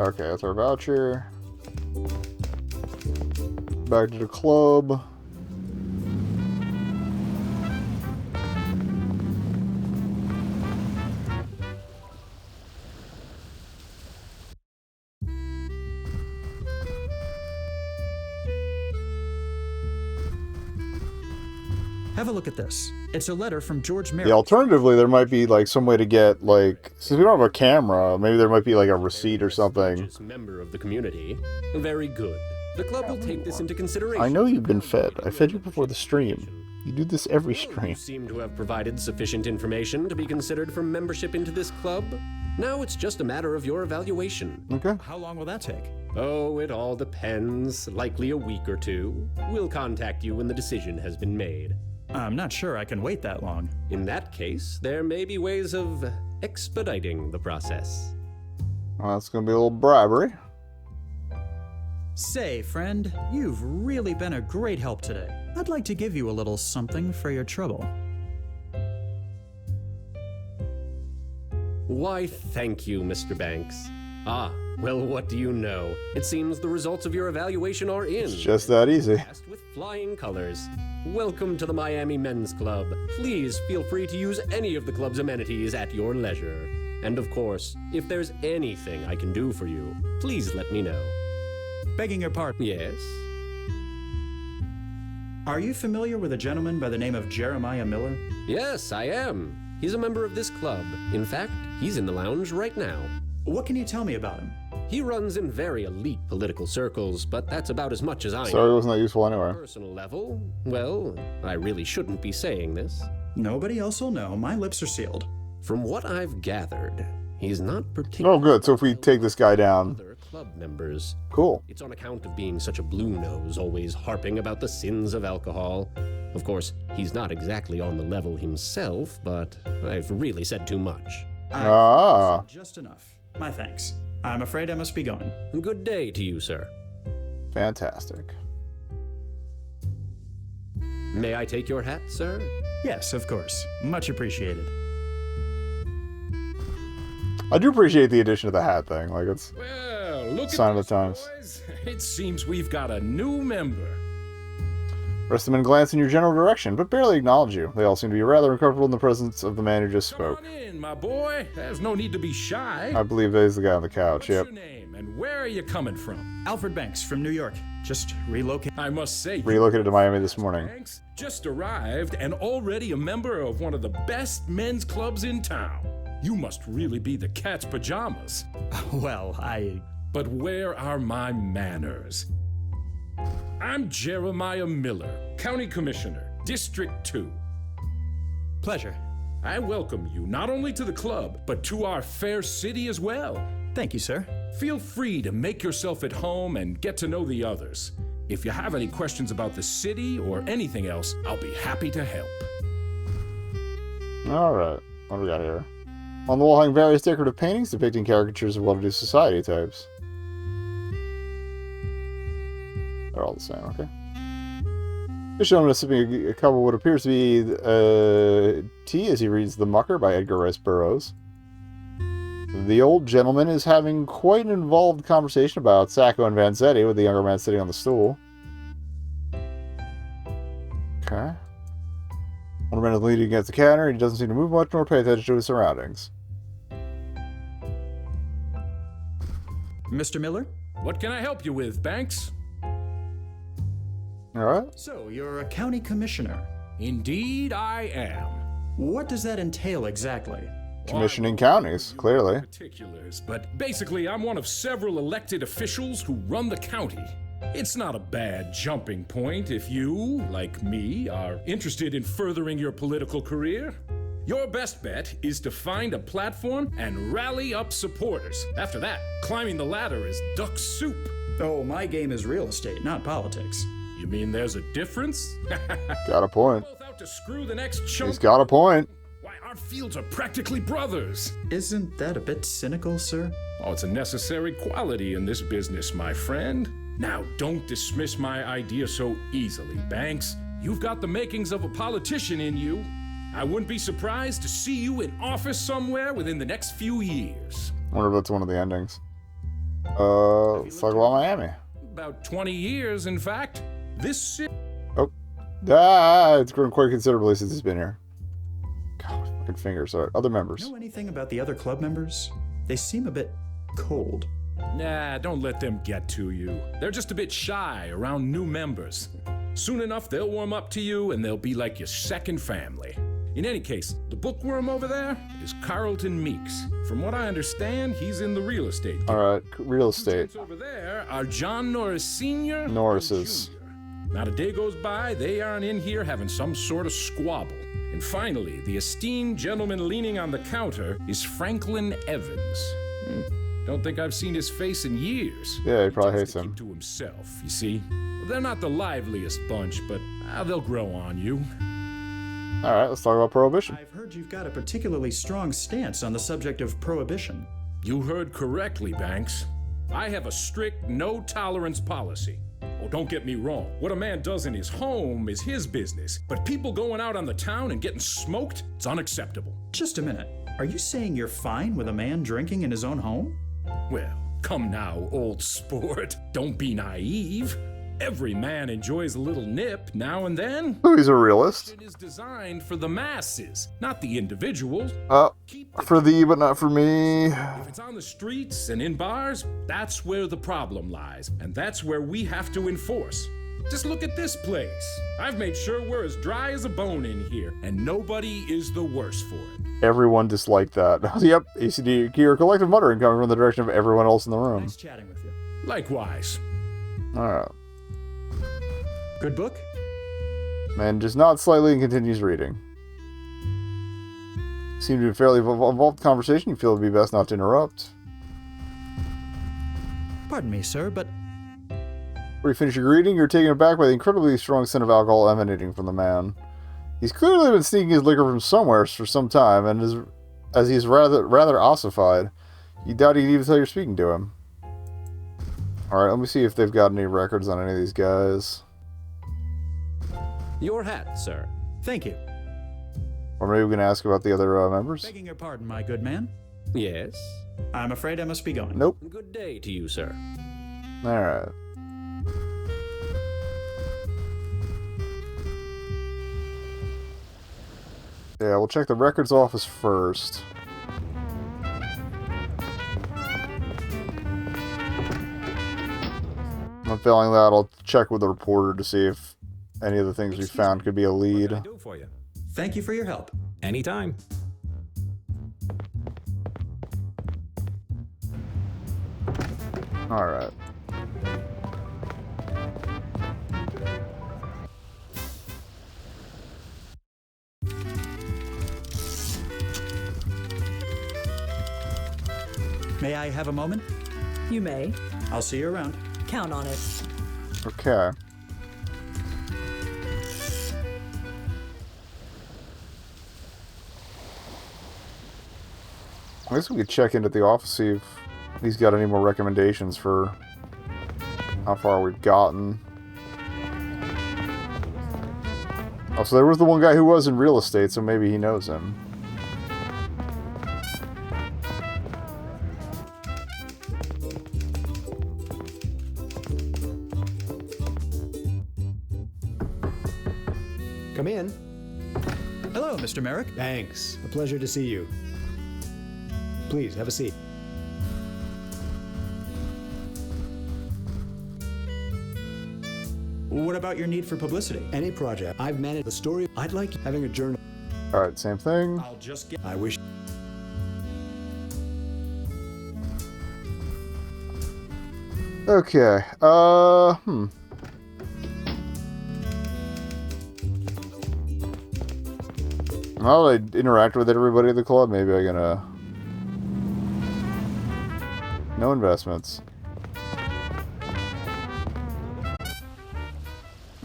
Okay, that's our voucher. Back to the club. Have a look at this. It's a letter from George Merrick. Yeah, alternatively, there might be like some way to get like, since we don't have a camera, maybe there might be like a receipt or something. Member of the community. Very good. The club will take this into consideration. I know you've been fed. I fed you before the stream. You do this every stream. You seem to have provided sufficient information to be considered for membership into this club. Now it's just a matter of your evaluation. Okay. How long will that take? Oh, it all depends. Likely a week or two. We'll contact you when the decision has been made. I'm not sure I can wait that long. In that case, there may be ways of expediting the process. Well, that's gonna be a little bribery. Say, friend, you've really been a great help today. I'd like to give you a little something for your trouble. Why, thank you, Mr. Banks. Ah, well, what do you know? It seems the results of your evaluation are in. It's just that easy. Passed with flying colors. Welcome to the Miami Men's Club. Please feel free to use any of the club's amenities at your leisure. And of course, if there's anything I can do for you, please let me know. Begging your pardon. Yes? Are you familiar with a gentleman by the name of Jeremiah Miller? Yes, I am. He's a member of this club. In fact, he's in the lounge right now. What can you tell me about him? He runs in very elite political circles, but that's about as much as I know. Sorry, it wasn't that useful anyway. On a personal level, well, I really shouldn't be saying this. Nobody else will know. My lips are sealed. From what I've gathered, he's not particularly... Oh, good. So if we take this guy down... Other club members. Cool. It's on account of being such a blue nose, always harping about the sins of alcohol. Of course, he's not exactly on the level himself, but I've really said too much. Ah. Just enough. My thanks. I'm afraid I must be going. Good day to you, sir. Fantastic. May I take your hat, sir? Yes, of course. Much appreciated. I do appreciate the addition of the hat thing. Like, it's Well, look sign at of the times. boys. It seems we've got a new member. Rest of the men glance in your general direction, but barely acknowledge you. They all seem to be rather uncomfortable in the presence of the man who just spoke. Come on in, my boy. There's no need to be shy. I believe that is the guy on the couch, yep. What's your name, and where are you coming from? Alfred Banks from New York. Just relocated. I must say, Relocated to Miami this morning. Banks just arrived and already a member of one of the best men's clubs in town. You must really be the cat's pajamas. Well, But where are my manners? I'm Jeremiah Miller, County Commissioner, District 2. Pleasure. I welcome you not only to the club, but to our fair city as well. Thank you, sir. Feel free to make yourself at home and get to know the others. If you have any questions about the city or anything else, I'll be happy to help. Alright, what do we got here? On the wall hang various decorative paintings depicting caricatures of well-to-do society types. They're all the same, okay. This gentleman is sipping a cup of what appears to be tea as he reads The Mucker by Edgar Rice Burroughs. The old gentleman is having quite an involved conversation about Sacco and Vanzetti with the younger man sitting on the stool. Okay. One man is leaning against the counter. He doesn't seem to move much nor pay attention to his surroundings. Mr. Miller? What can I help you with, Banks? Alright. So, you're a county commissioner. Indeed, I am. What does that entail exactly? Commissioning counties, clearly. Particulars, but basically I'm one of several elected officials who run the county. It's not a bad jumping point if you, like me, are interested in furthering your political career. Your best bet is to find a platform and rally up supporters. After that, climbing the ladder is duck soup. Oh, my game is real estate, not politics. You mean there's a difference? Got a point. Both out to screw the next chunk. He's got a point. Why, our fields are practically brothers. Isn't that a bit cynical, sir? Oh, it's a necessary quality in this business, my friend. Now, don't dismiss my idea so easily, Banks. You've got the makings of a politician in you. I wouldn't be surprised to see you in office somewhere within the next few years. I wonder if that's one of the endings. Let's talk about Miami. About 20 years, in fact. This city... Oh. It's grown quite considerably since he's been here. God, fucking fingers. Alright, other members. Know anything about the other club members? They seem a bit cold. Nah, don't let them get to you. They're just a bit shy around new members. Soon enough, they'll warm up to you and they'll be like your second family. In any case, the bookworm over there is Carlton Meeks. From what I understand, he's in the real estate. Alright, real estate. Over there are John Norris Sr. Norris's. Not a day goes by, they aren't in here having some sort of squabble. And finally, the esteemed gentleman leaning on the counter is Franklin Evans. Don't think I've seen his face in years. Yeah, he probably hates him. To himself, you see. They're not the liveliest bunch, but they'll grow on you. Alright, let's talk about Prohibition. I've heard you've got a particularly strong stance on the subject of Prohibition. You heard correctly, Banks. I have a strict no-tolerance policy. Oh, don't get me wrong. What a man does in his home is his business. But people going out on the town and getting smoked, it's unacceptable. Just a minute. Are you saying you're fine with a man drinking in his own home? Well, come now, old sport. Don't be naive. Every man enjoys a little nip now and then. Oh, he's a realist. It is designed for the masses, not the individuals. For thee, but not for me. If it's on the streets and in bars, that's where the problem lies, and that's where we have to enforce. Just look at this place. I've made sure we're as dry as a bone in here, and nobody is the worse for it. Everyone disliked that. Yep, ACD, your collective muttering coming from the direction of everyone else in the room. Nice chatting with you. Likewise. Alright. Good book? Man just nods slightly and continues reading. Seems to be a fairly involved conversation. You feel it would be best not to interrupt. Pardon me, sir, but... Before you finish your greeting, you're taken aback by the incredibly strong scent of alcohol emanating from the man. He's clearly been sneaking his liquor from somewhere for some time, and as he's rather ossified, You doubt he'd even tell you're speaking to him. Alright, let me see if they've got any records on any of these guys. Your hat, sir. Thank you. Or maybe we can ask about the other members? Begging your pardon, my good man. Yes? I'm afraid I must be going. Nope. Good day to you, sir. Alright. Yeah, we'll check the records office first. I'm failing that, I'll check with the reporter to see if any of the things we found could be a lead. What can I do for you? Thank you for your help. Anytime. Alright. May I have a moment? You may. I'll see you around. Count on it. Okay. I guess we could check into the office, see if he's got any more recommendations for how far we've gotten. Oh, so there was the one guy who was in real estate, so maybe he knows him. Come in. Hello, Mr. Merrick. Thanks. A pleasure to see you. Please, have a seat. What about your need for publicity? Any project. I've managed the story. I'd like having a journal. Alright, same thing. I'll just get... I wish... Okay, Now that I interact with everybody at the club, maybe I'm gonna... No investments.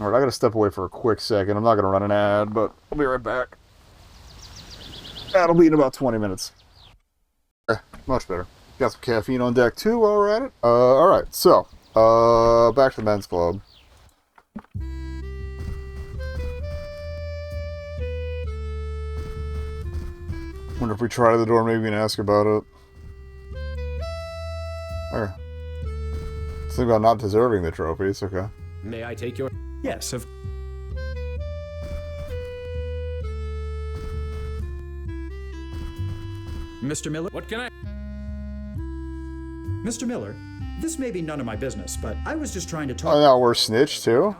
Alright, I gotta step away for a quick second. I'm not gonna run an ad, but I'll be right back. That'll be in about 20 minutes. Much better. Got some caffeine on deck too while we're at it. Alright, so, back to the men's club. Wonder if we try the door, maybe we can ask about it. There. Something about not deserving the trophy, it's okay. May I take your... Yes, of... Mr. Miller? What can I... Mr. Miller, this may be none of my business, but I was just trying to talk... Oh, now we're snitched too?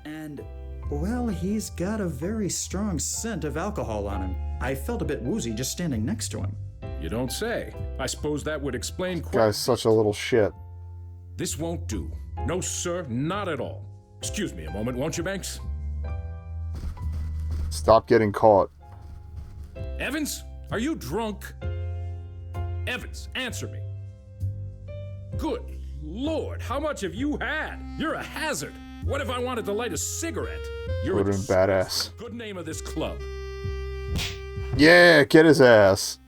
And, well, he's got a very strong scent of alcohol on him. I felt a bit woozy just standing next to him. You don't say. I suppose that would explain... Guy's such a little shit. This won't do. No, sir, not at all. Excuse me a moment, won't you, Banks? Stop getting caught. Evans, are you drunk? Evans, answer me. Good Lord, how much have you had? You're a hazard. What if I wanted to light a cigarette? You're Would've been badass. Good name of this club. Yeah, get his ass.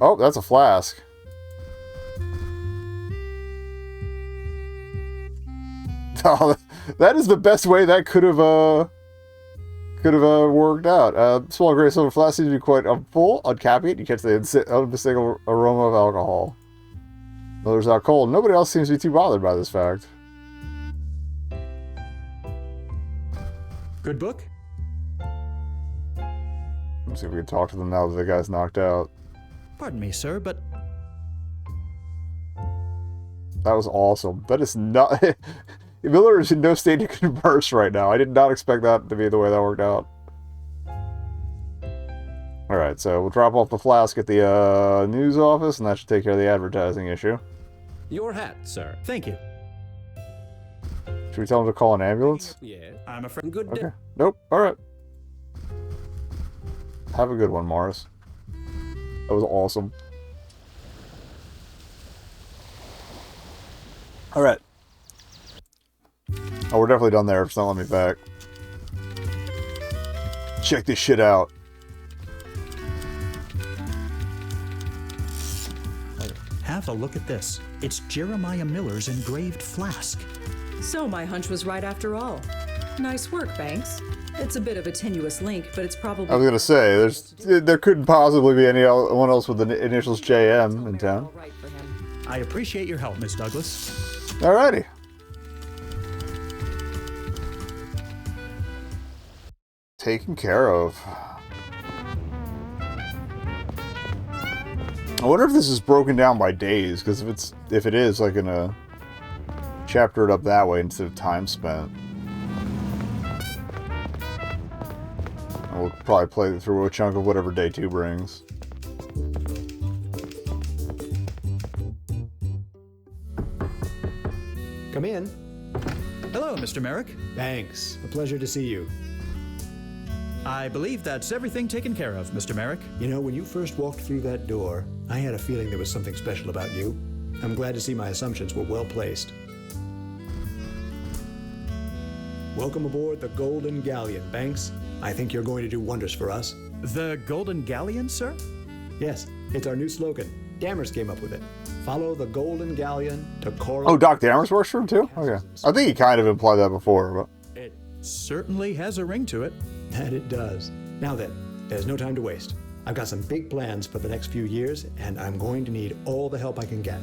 Oh, that's a flask. Oh, that is the best way that could have worked out. Small gray silver flask seems to be quite full. Uncap it, you catch the unmistakable aroma of alcohol. Miller's out cold. Nobody else seems to be too bothered by this fact. Good book? Let's see if we can talk to them now that the guy's knocked out. Pardon me, sir, but... That was awesome. That is not... Miller is in no state to converse right now. I did not expect that to be the way that worked out. Alright, so we'll drop off the flask at the news office, and that should take care of the advertising issue. Your hat, sir. Thank you. Should we tell him to call an ambulance? Yeah. I'm afraid... Good day. Okay. Nope. Alright. Have a good one, Morris. That was awesome. Alright. Oh, we're definitely done there. It's not letting me back. Check this shit Have have a look at this. It's Jeremiah Miller's engraved flask. So my hunch was right after all. Nice work, Banks. It's a bit of a tenuous link, but it's probably... I was gonna say, there couldn't possibly be anyone else with the initials JM in town. I appreciate your help, Miss Douglas. Alrighty. Taken care of. I wonder if this is broken down by days, because if it is, like, gonna chapter it up that way instead of time spent. We'll probably play through a chunk of whatever day 2 brings. Come in. Hello, Mr. Merrick. Thanks. A pleasure to see you. I believe that's everything taken care of, Mr. Merrick. You know, when you first walked through that door, I had a feeling there was something special about you. I'm glad to see my assumptions were well placed. Welcome aboard the Golden Galleon, Banks. I think you're going to do wonders for us. The Golden Galleon, sir? Yes, it's our new slogan. Dammers came up with it. Follow the Golden Galleon to Coral... Oh, Doc Dammers works for him too? Okay. I think he kind of implied that before, but... It certainly has a ring to it. That it does. Now then, there's no time to waste. I've got some big plans for the next few years, and I'm going to need all the help I can get.